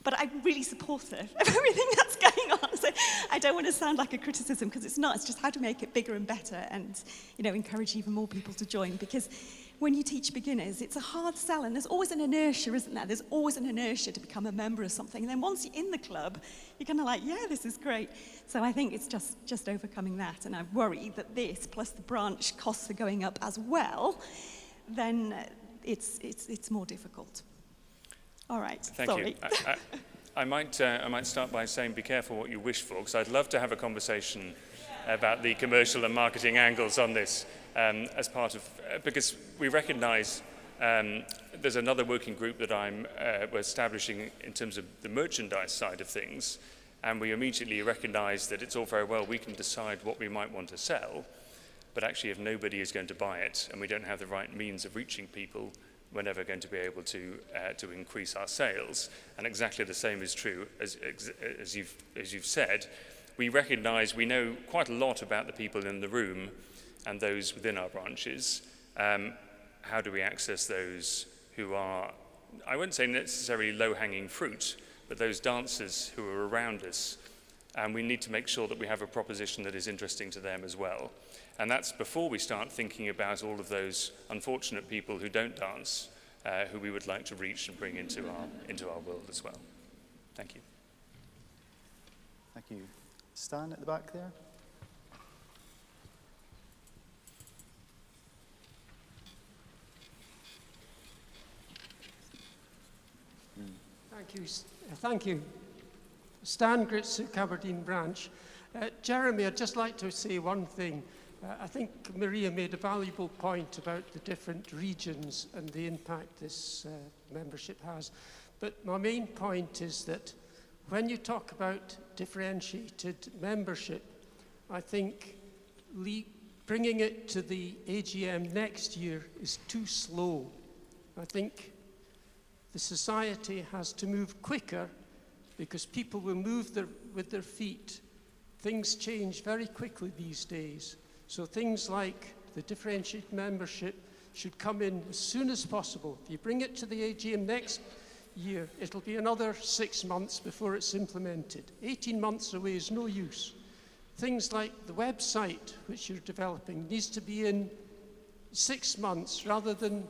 But I'm really supportive of everything that's going on. So I don't want to sound like a criticism, because it's not. It's just how to make it bigger and better, and, you know, encourage even more people to join. Because when you teach beginners, it's a hard sell, and there's always an inertia, isn't there? There's always an inertia to become a member of something. And then once you're in the club, you're kind of like, yeah, this is great. So I think it's just overcoming that. And I worry that this, plus the branch costs are going up as well, then it's more difficult. All right, sorry. Thank you. I might start by saying be careful what you wish for, because I'd love to have a conversation about the commercial and marketing angles on this as part of, because we recognise there's another working group that we're establishing in terms of the merchandise side of things, and we immediately recognise that it's all very well we can decide what we might want to sell, but actually if nobody is going to buy it and we don't have the right means of reaching people, we're never going to be able to increase our sales. And exactly the same is true as you've said. We recognise, we know quite a lot about the people in the room and those within our branches. How do we access those who are, I wouldn't say necessarily low-hanging fruit, but those dancers who are around us? And we need to make sure that we have a proposition that is interesting to them as well. And that's before we start thinking about all of those unfortunate people who don't dance, who we would like to reach and bring into our world as well. Thank you. Thank you. Stan at the back there. Thank you. Thank you. Stan Gritsuk, Aberdeen branch. Jeremy, I'd just like to say one thing. I think Maria made a valuable point about the different regions and the impact this membership has. But my main point is that when you talk about differentiated membership, I think bringing it to the AGM next year is too slow. I think the society has to move quicker, because people will move with their feet. Things change very quickly these days. So things like the differentiated membership should come in as soon as possible. If you bring it to the AGM next year, it'll be another 6 months before it's implemented. 18 months away is no use. Things like the website, which you're developing, needs to be in 6 months rather than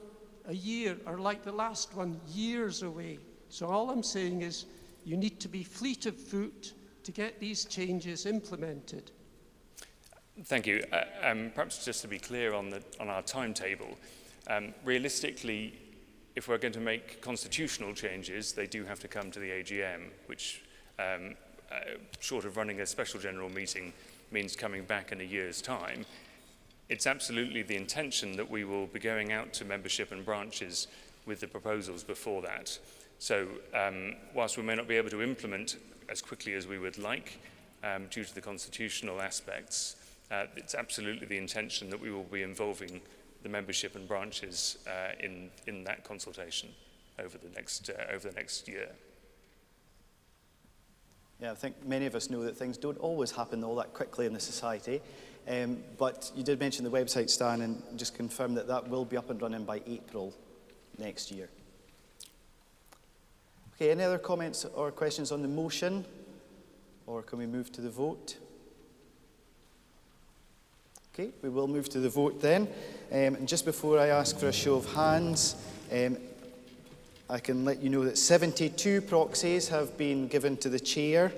a year, or like the last one, years away. So all I'm saying is you need to be fleet of foot to get these changes implemented. Thank you. Perhaps just to be clear on our timetable, realistically, if we're going to make constitutional changes, they do have to come to the AGM, which, short of running a special general meeting, means coming back in a year's time. It's absolutely the intention that we will be going out to membership and branches with the proposals before that. So whilst we may not be able to implement as quickly as we would like due to the constitutional aspects, it's absolutely the intention that we will be involving the membership and branches in that consultation over the next year. Yeah, I think many of us know that things don't always happen all that quickly in the society. But you did mention the website, Stan, and just confirm that that will be up and running by April next year. Okay, any other comments or questions on the motion? Or can we move to the vote? Okay, we will move to the vote then. And just before I ask for a show of hands, I can let you know that 72 proxies have been given to the chair,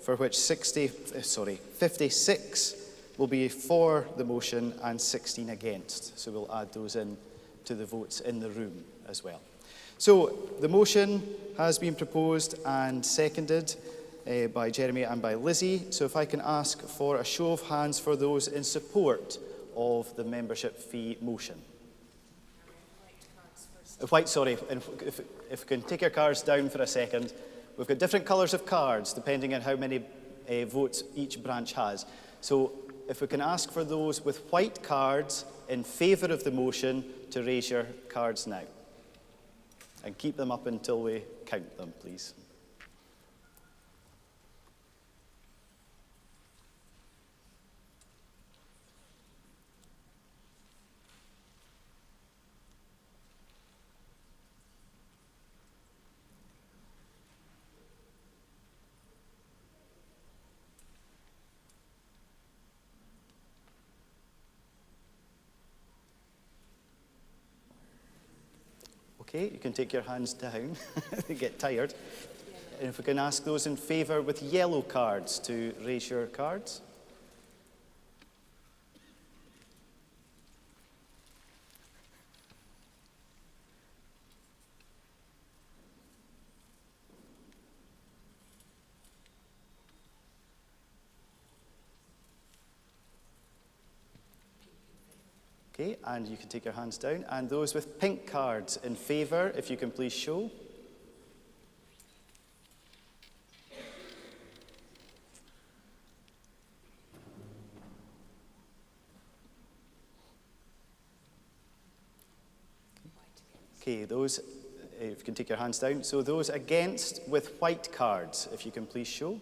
for which 56 will be for the motion and 16 against. So we'll add those in to the votes in the room as well. So the motion has been proposed and seconded by Jeremy and by Lizzie. So if I can ask for a show of hands for those in support of the membership fee motion? White, sorry, if we can take your cards down for a second. We've got different colours of cards depending on how many votes each branch has. So if we can ask for those with white cards in favour of the motion to raise your cards now. And keep them up until we count them, please. Okay, you can take your hands down. They get tired. And if we can ask those in favour with yellow cards to raise your cards. Okay, and you can take your hands down. And those with pink cards in favour, if you can please show. Okay, those, if you can take your hands down. So those against with white cards, if you can please show.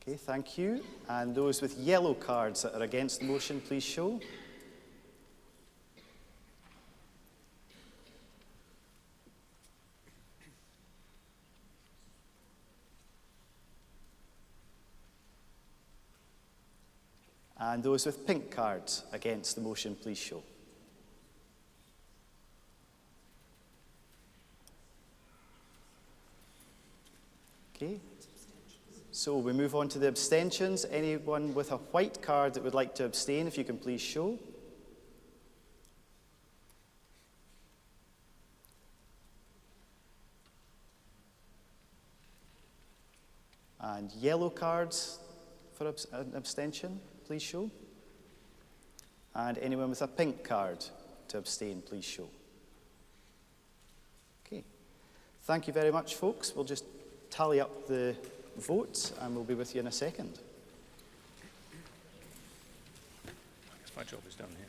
Okay, thank you. And those with yellow cards that are against the motion, please show. And those with pink cards against the motion, please show. Okay. So we move on to the abstentions. Anyone with a white card that would like to abstain, if you can please show. And yellow cards for an abstention, please show. And anyone with a pink card to abstain, please show. Okay. Thank you very much, folks. We'll just tally up the votes and we'll be with you in a second. I guess my job is done here.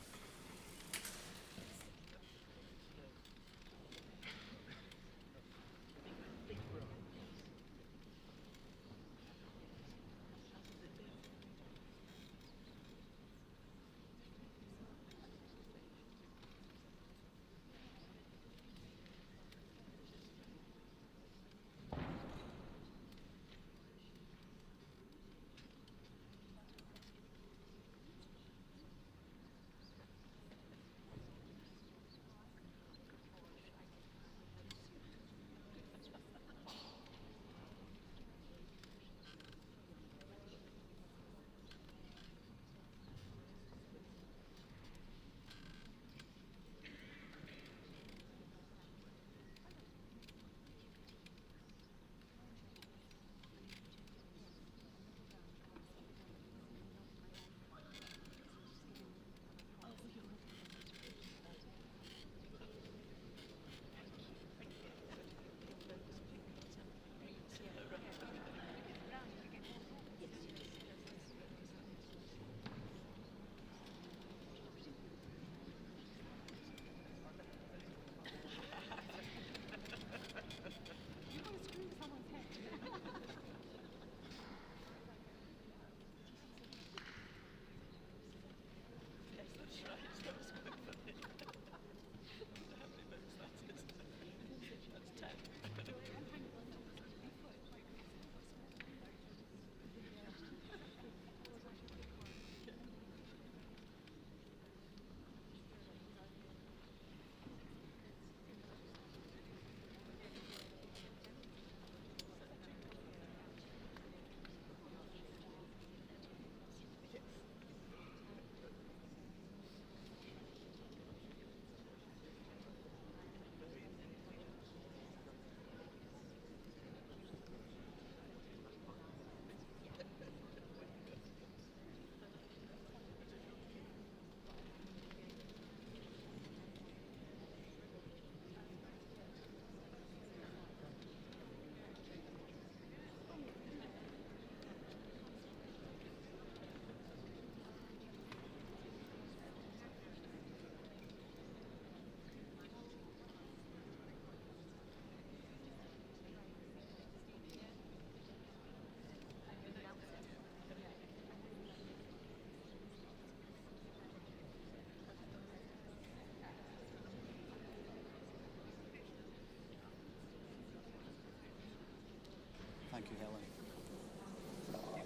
you, Helen.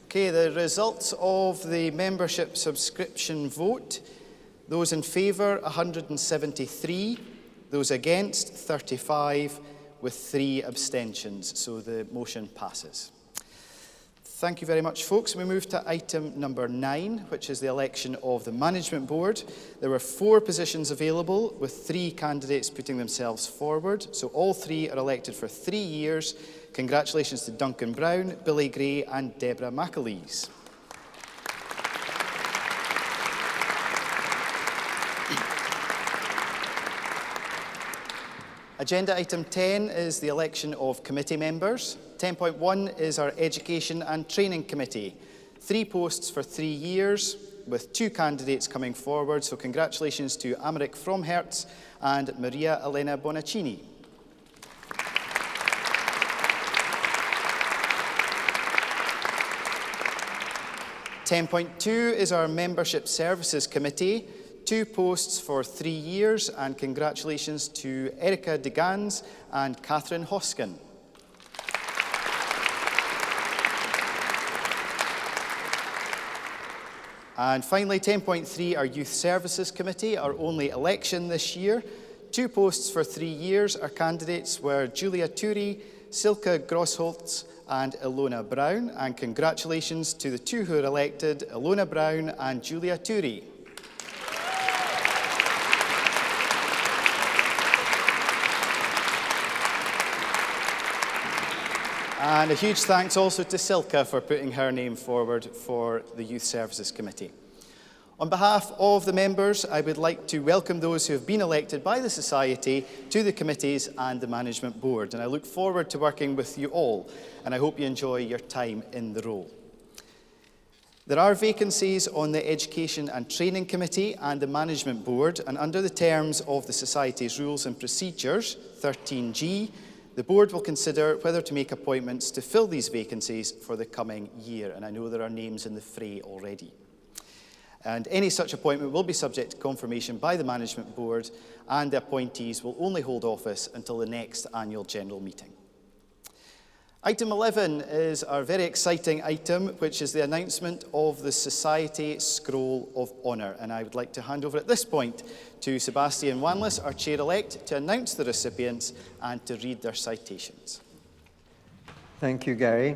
Okay, the results of the membership subscription vote. Those in favour, 173. Those against, 35, with 3 abstentions. So the motion passes. Thank you very much, folks. We move to item number 9, which is the election of the Management Board. There were 4 positions available, with 3 candidates putting themselves forward. So all 3 are elected for 3 years. Congratulations to Duncan Brown, Billy Gray and Deborah McAleese. Agenda item 10 is the election of committee members. 10.1 is our Education and Training Committee. 3 posts for 3 years, with 2 candidates coming forward. So congratulations to Amaric Fromhertz and Maria Elena Bonaccini. (10.2) is our Membership Services Committee. 2 posts for 3 years, and congratulations to Erica Degans and Catherine Hoskin. And finally, 10.3, our Youth Services Committee, our only election this year. 2 posts for 3 years. Our candidates were Julia Turi, Silke Grossholtz and Ilona Brown. And congratulations to the 2 who are elected, Ilona Brown and Julia Turi. And a huge thanks also to Silke for putting her name forward for the Youth Services Committee. On behalf of the members, I would like to welcome those who have been elected by the Society to the committees and the Management Board. And I look forward to working with you all, and I hope you enjoy your time in the role. There are vacancies on the Education and Training Committee and the Management Board, and under the terms of the Society's Rules and Procedures, 13G, the Board will consider whether to make appointments to fill these vacancies for the coming year, and I know there are names in the fray already. And any such appointment will be subject to confirmation by the Management Board, and the appointees will only hold office until the next annual general meeting. Item 11 is our very exciting item, which is the announcement of the Society Scroll of Honour. And I would like to hand over at this point to Sebastian Wanless, our Chair-elect, to announce the recipients and to read their citations. Thank you, Gary.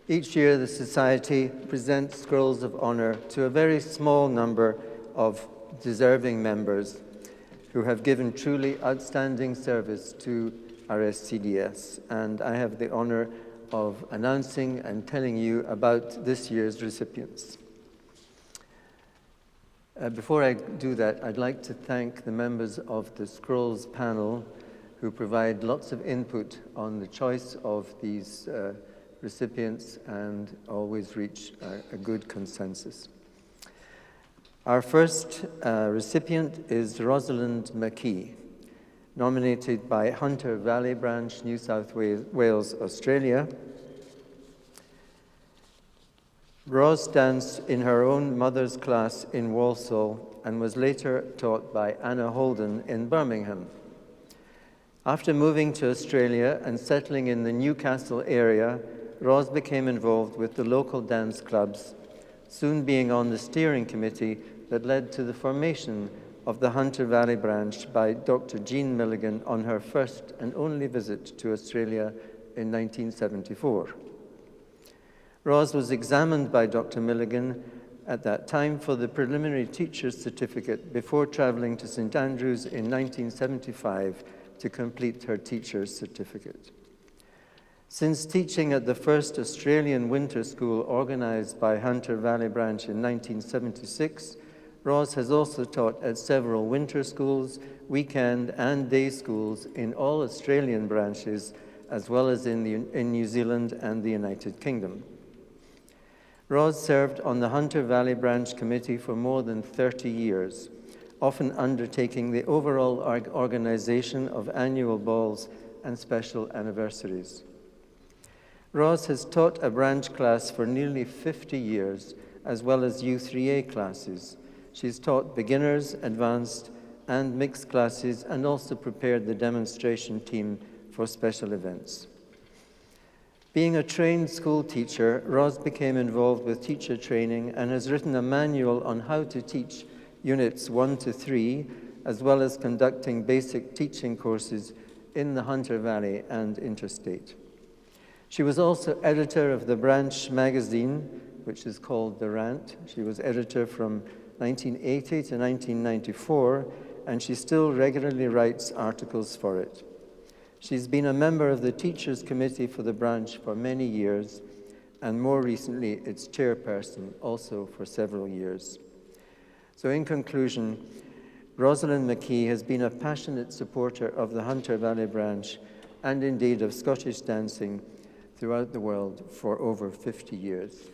Each year, the Society presents Scrolls of Honour to a very small number of deserving members who have given truly outstanding service to RSCDS, and I have the honour of announcing and telling you about this year's recipients. Before I do that, I'd like to thank the members of the Scrolls panel who provide lots of input on the choice of these recipients and always reach a good consensus. Our first recipient is Rosalind McKee, nominated by Hunter Valley Branch, New South Wales, Australia. Ros danced in her own mother's class in Walsall and was later taught by Anna Holden in Birmingham. After moving to Australia and settling in the Newcastle area, Ros became involved with the local dance clubs, soon being on the steering committee that led to the formation of the Hunter Valley branch by Dr. Jean Milligan on her first and only visit to Australia in 1974. Ros was examined by Dr. Milligan at that time for the preliminary teacher's certificate before travelling to St Andrews in 1975 to complete her teacher's certificate. Since teaching at the first Australian winter school organised by Hunter Valley Branch in 1976, Ros has also taught at several winter schools, weekend and day schools in all Australian branches, as well as in New Zealand and the United Kingdom. Ros served on the Hunter Valley Branch Committee for more than 30 years, often undertaking the overall organisation of annual balls and special anniversaries. Ros has taught a branch class for nearly 50 years, as well as U3A classes. She's taught beginners, advanced, and mixed classes, and also prepared the demonstration team for special events. Being a trained school teacher, Ros became involved with teacher training and has written a manual on how to teach Units 1 to 3, as well as conducting basic teaching courses in the Hunter Valley and interstate. She was also editor of the branch magazine, which is called The Rant. She was editor from 1980 to 1994, and she still regularly writes articles for it. She's been a member of the Teachers Committee for the branch for many years, and more recently, its chairperson, also for several years. So in conclusion, Rosalind McKee has been a passionate supporter of the Hunter Valley branch, and indeed of Scottish dancing throughout the world for over 50 years.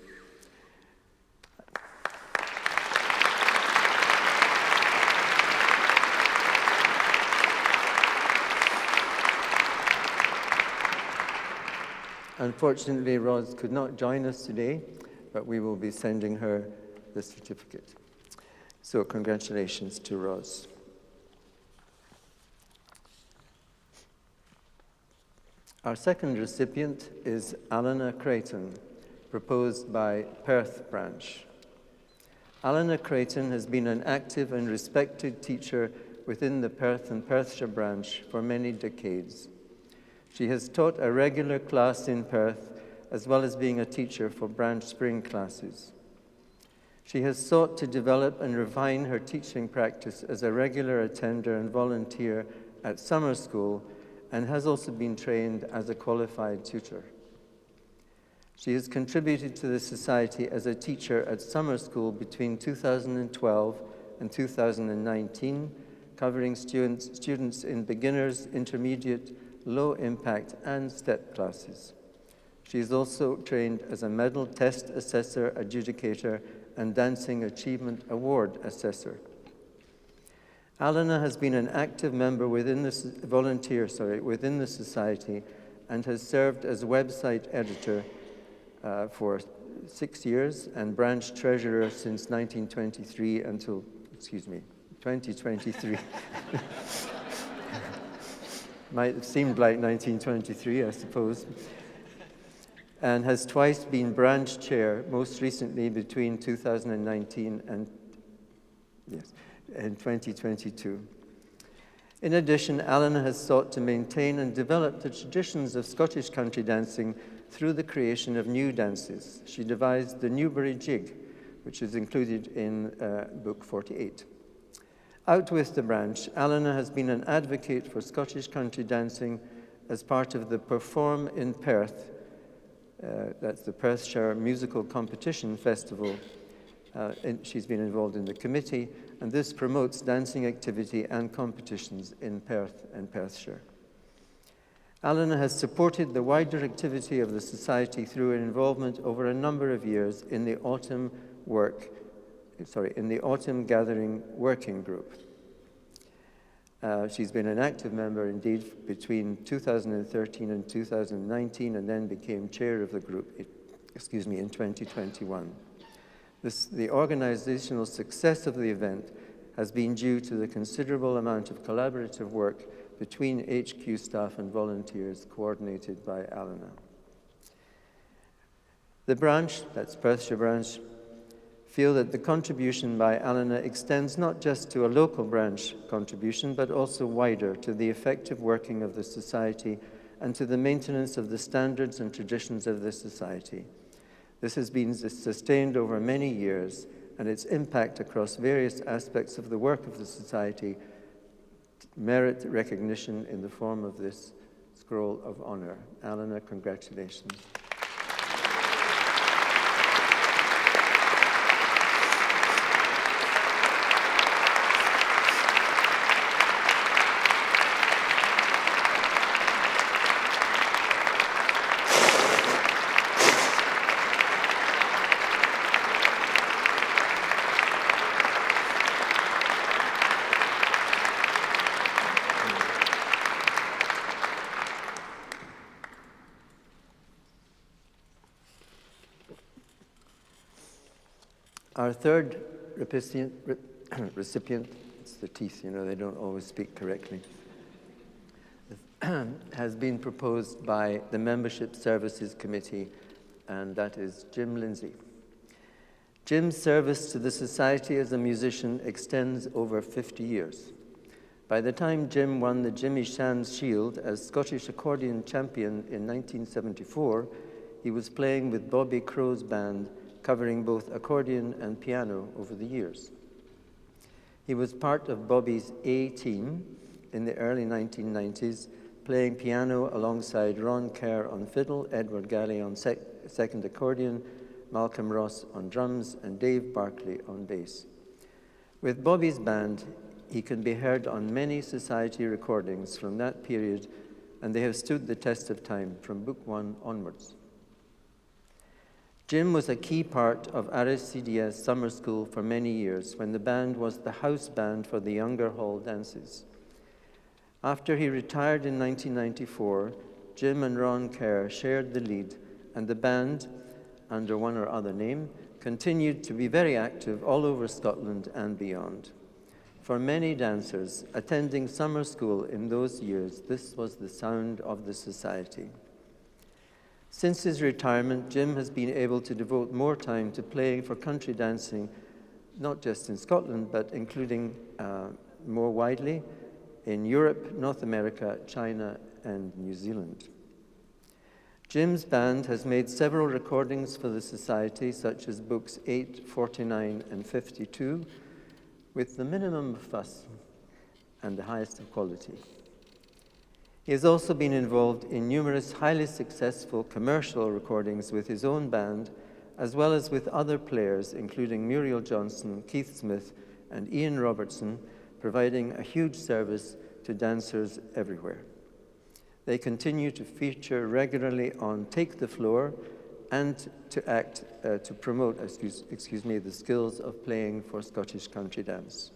Unfortunately, Ros could not join us today, but we will be sending her the certificate. So congratulations to Ros. Our second recipient is Alana Creighton, proposed by Perth branch. Alana Creighton has been an active and respected teacher within the Perth and Perthshire branch for many decades. She has taught a regular class in Perth, as well as being a teacher for branch spring classes. She has sought to develop and refine her teaching practice as a regular attender and volunteer at summer school, and has also been trained as a qualified tutor. She has contributed to the Society as a teacher at summer school between 2012 and 2019, covering students in beginners, intermediate, low impact, and step classes. She is also trained as a medal test assessor, adjudicator, and Dancing Achievement Award assessor. Alana has been an active member within the Society and has served as website editor for 6 years and branch treasurer since 1923 until, 2023. Might have seemed like 1923, I suppose, and has twice been branch chair, most recently between 2019 and 2022. In addition, Alana has sought to maintain and develop the traditions of Scottish country dancing through the creation of new dances. She devised the Newbury Jig, which is included in Book 48. Out with the branch, Alana has been an advocate for Scottish country dancing as part of the Perform in Perth, that's the Perthshire Musical Competition Festival. She's been involved in the committee, and this promotes dancing activity and competitions in Perth and Perthshire. Alana has supported the wider activity of the Society through an involvement over a number of years in the Autumn Gathering Working Group. She's been an active member indeed between 2013 and 2019, and then became chair of the group, in 2021. The organizational success of the event has been due to the considerable amount of collaborative work between HQ staff and volunteers coordinated by Alana. The branch, that's Perthshire branch, feel that the contribution by Alana extends not just to a local branch contribution, but also wider to the effective working of the Society and to the maintenance of the standards and traditions of the Society. This has been sustained over many years, and its impact across various aspects of the work of the Society merit recognition in the form of this Scroll of Honour. Alana, congratulations. Our third recipient, it's the teeth, they don't always speak correctly. has been proposed by the Membership Services Committee, and that is Jim Lindsay. Jim's service to the Society as a musician extends over 50 years. By the time Jim won the Jimmy Shands Shield as Scottish Accordion Champion in 1974, he was playing with Bobby Crow's band, covering both accordion and piano over the years. He was part of Bobby's A team in the early 1990s, playing piano alongside Ron Kerr on fiddle, Edward Galley on second accordion, Malcolm Ross on drums, and Dave Barclay on bass. With Bobby's band, he can be heard on many society recordings from that period, and they have stood the test of time from Book 1 onwards. Jim was a key part of RSCDS Summer School for many years, when the band was the house band for the younger hall dances. After he retired in 1994, Jim and Ron Kerr shared the lead, and the band, under one or other name, continued to be very active all over Scotland and beyond. For many dancers attending summer school in those years, this was the sound of the society. Since his retirement, Jim has been able to devote more time to playing for country dancing, not just in Scotland, but including more widely in Europe, North America, China, and New Zealand. Jim's band has made several recordings for the Society, such as books 8, 49, and 52, with the minimum of fuss and the highest of quality. He has also been involved in numerous highly successful commercial recordings with his own band, as well as with other players, including Muriel Johnson, Keith Smith, and Ian Robertson, providing a huge service to dancers everywhere. They continue to feature regularly on Take the Floor and to promote the skills of playing for Scottish country dance.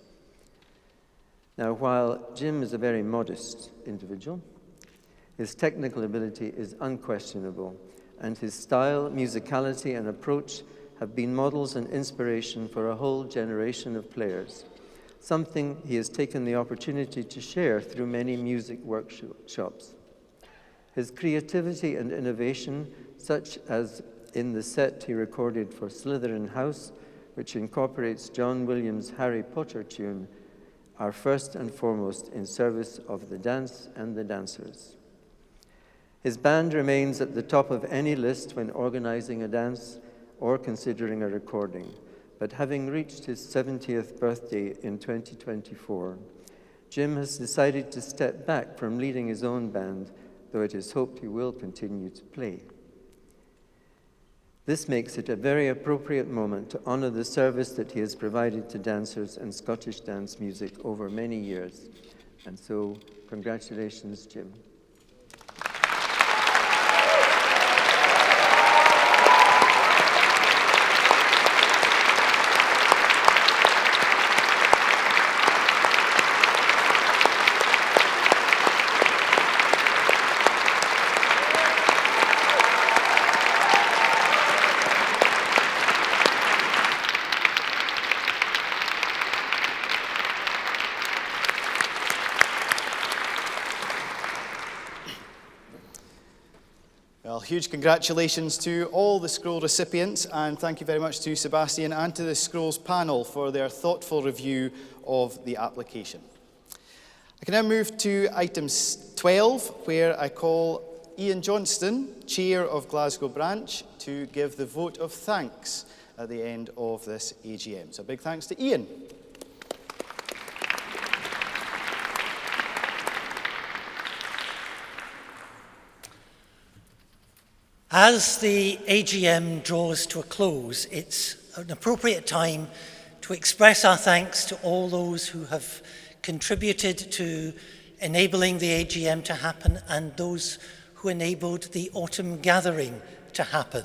Now, while Jim is a very modest individual, his technical ability is unquestionable, and his style, musicality, and approach have been models and inspiration for a whole generation of players, something he has taken the opportunity to share through many music workshops. His creativity and innovation, such as in the set he recorded for Slytherin House, which incorporates John Williams' Harry Potter tune, are first and foremost in service of the dance and the dancers. His band remains at the top of any list when organizing a dance or considering a recording, but having reached his 70th birthday in 2024, Jim has decided to step back from leading his own band, though it is hoped he will continue to play. This makes it a very appropriate moment to honor the service that he has provided to dancers and Scottish dance music over many years. And so, congratulations, Jim. Well, huge congratulations to all the scroll recipients, and thank you very much to Sebastian and to the scrolls panel for their thoughtful review of the application. I can now move to item 12, where I call Ian Johnston, Chair of Glasgow Branch, to give the vote of thanks at the end of this AGM. So a big thanks to Ian. As the AGM draws to a close, it's an appropriate time to express our thanks to all those who have contributed to enabling the AGM to happen and those who enabled the autumn gathering to happen.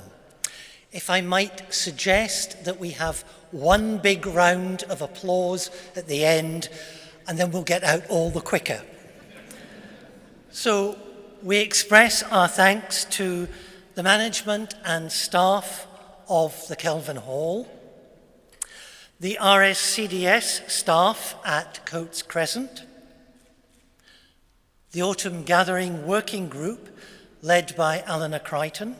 If I might suggest that we have one big round of applause at the end, and then we'll get out all the quicker. So we express our thanks to the management and staff of the Kelvin Hall, the RSCDS staff at Coates Crescent, the Autumn Gathering Working Group, led by Alana Crichton,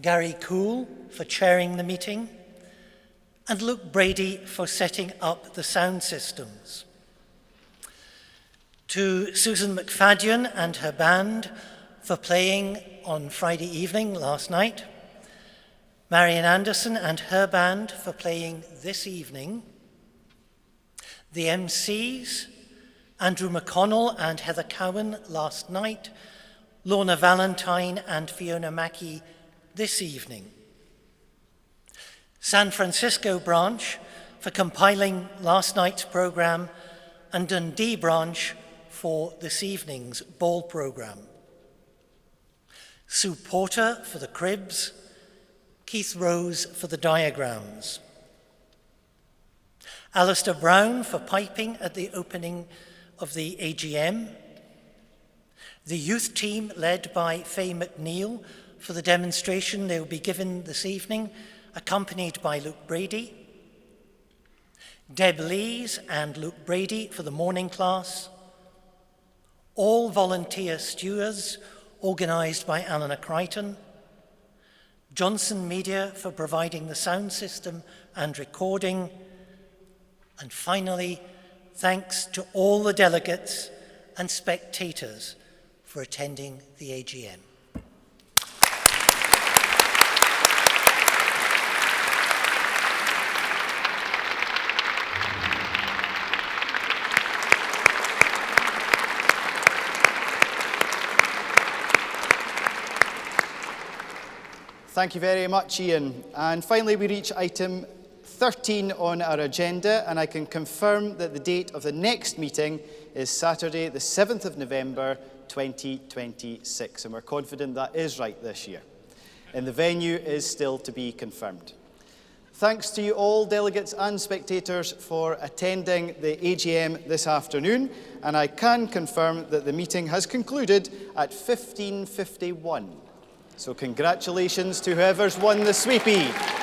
Gary Cool for chairing the meeting, and Luke Brady for setting up the sound systems. To Susan McFadden and her band for playing on Friday evening last night, Marian Anderson and her band for playing this evening, the MCs, Andrew McConnell and Heather Cowan last night, Lorna Valentine and Fiona Mackey this evening. San Francisco branch for compiling last night's programme, and Dundee branch for this evening's ball programme. Sue Porter for the cribs, Keith Rose for the diagrams. Alistair Brown for piping at the opening of the AGM. The youth team led by Faye McNeil for the demonstration they will be given this evening, accompanied by Luke Brady. Deb Lees and Luke Brady for the morning class. All volunteer stewards organised by Alana Crichton. Johnson Media for providing the sound system and recording. And finally, thanks to all the delegates and spectators for attending the AGM. Thank you very much, Ian. And finally, we reach item 13 on our agenda, and I can confirm that the date of the next meeting is Saturday, the 7th of November, 2026, and we're confident that is right this year. And the venue is still to be confirmed. Thanks to you all, delegates and spectators, for attending the AGM this afternoon, and I can confirm that the meeting has concluded at 15:51. So congratulations to whoever's won the sweepie.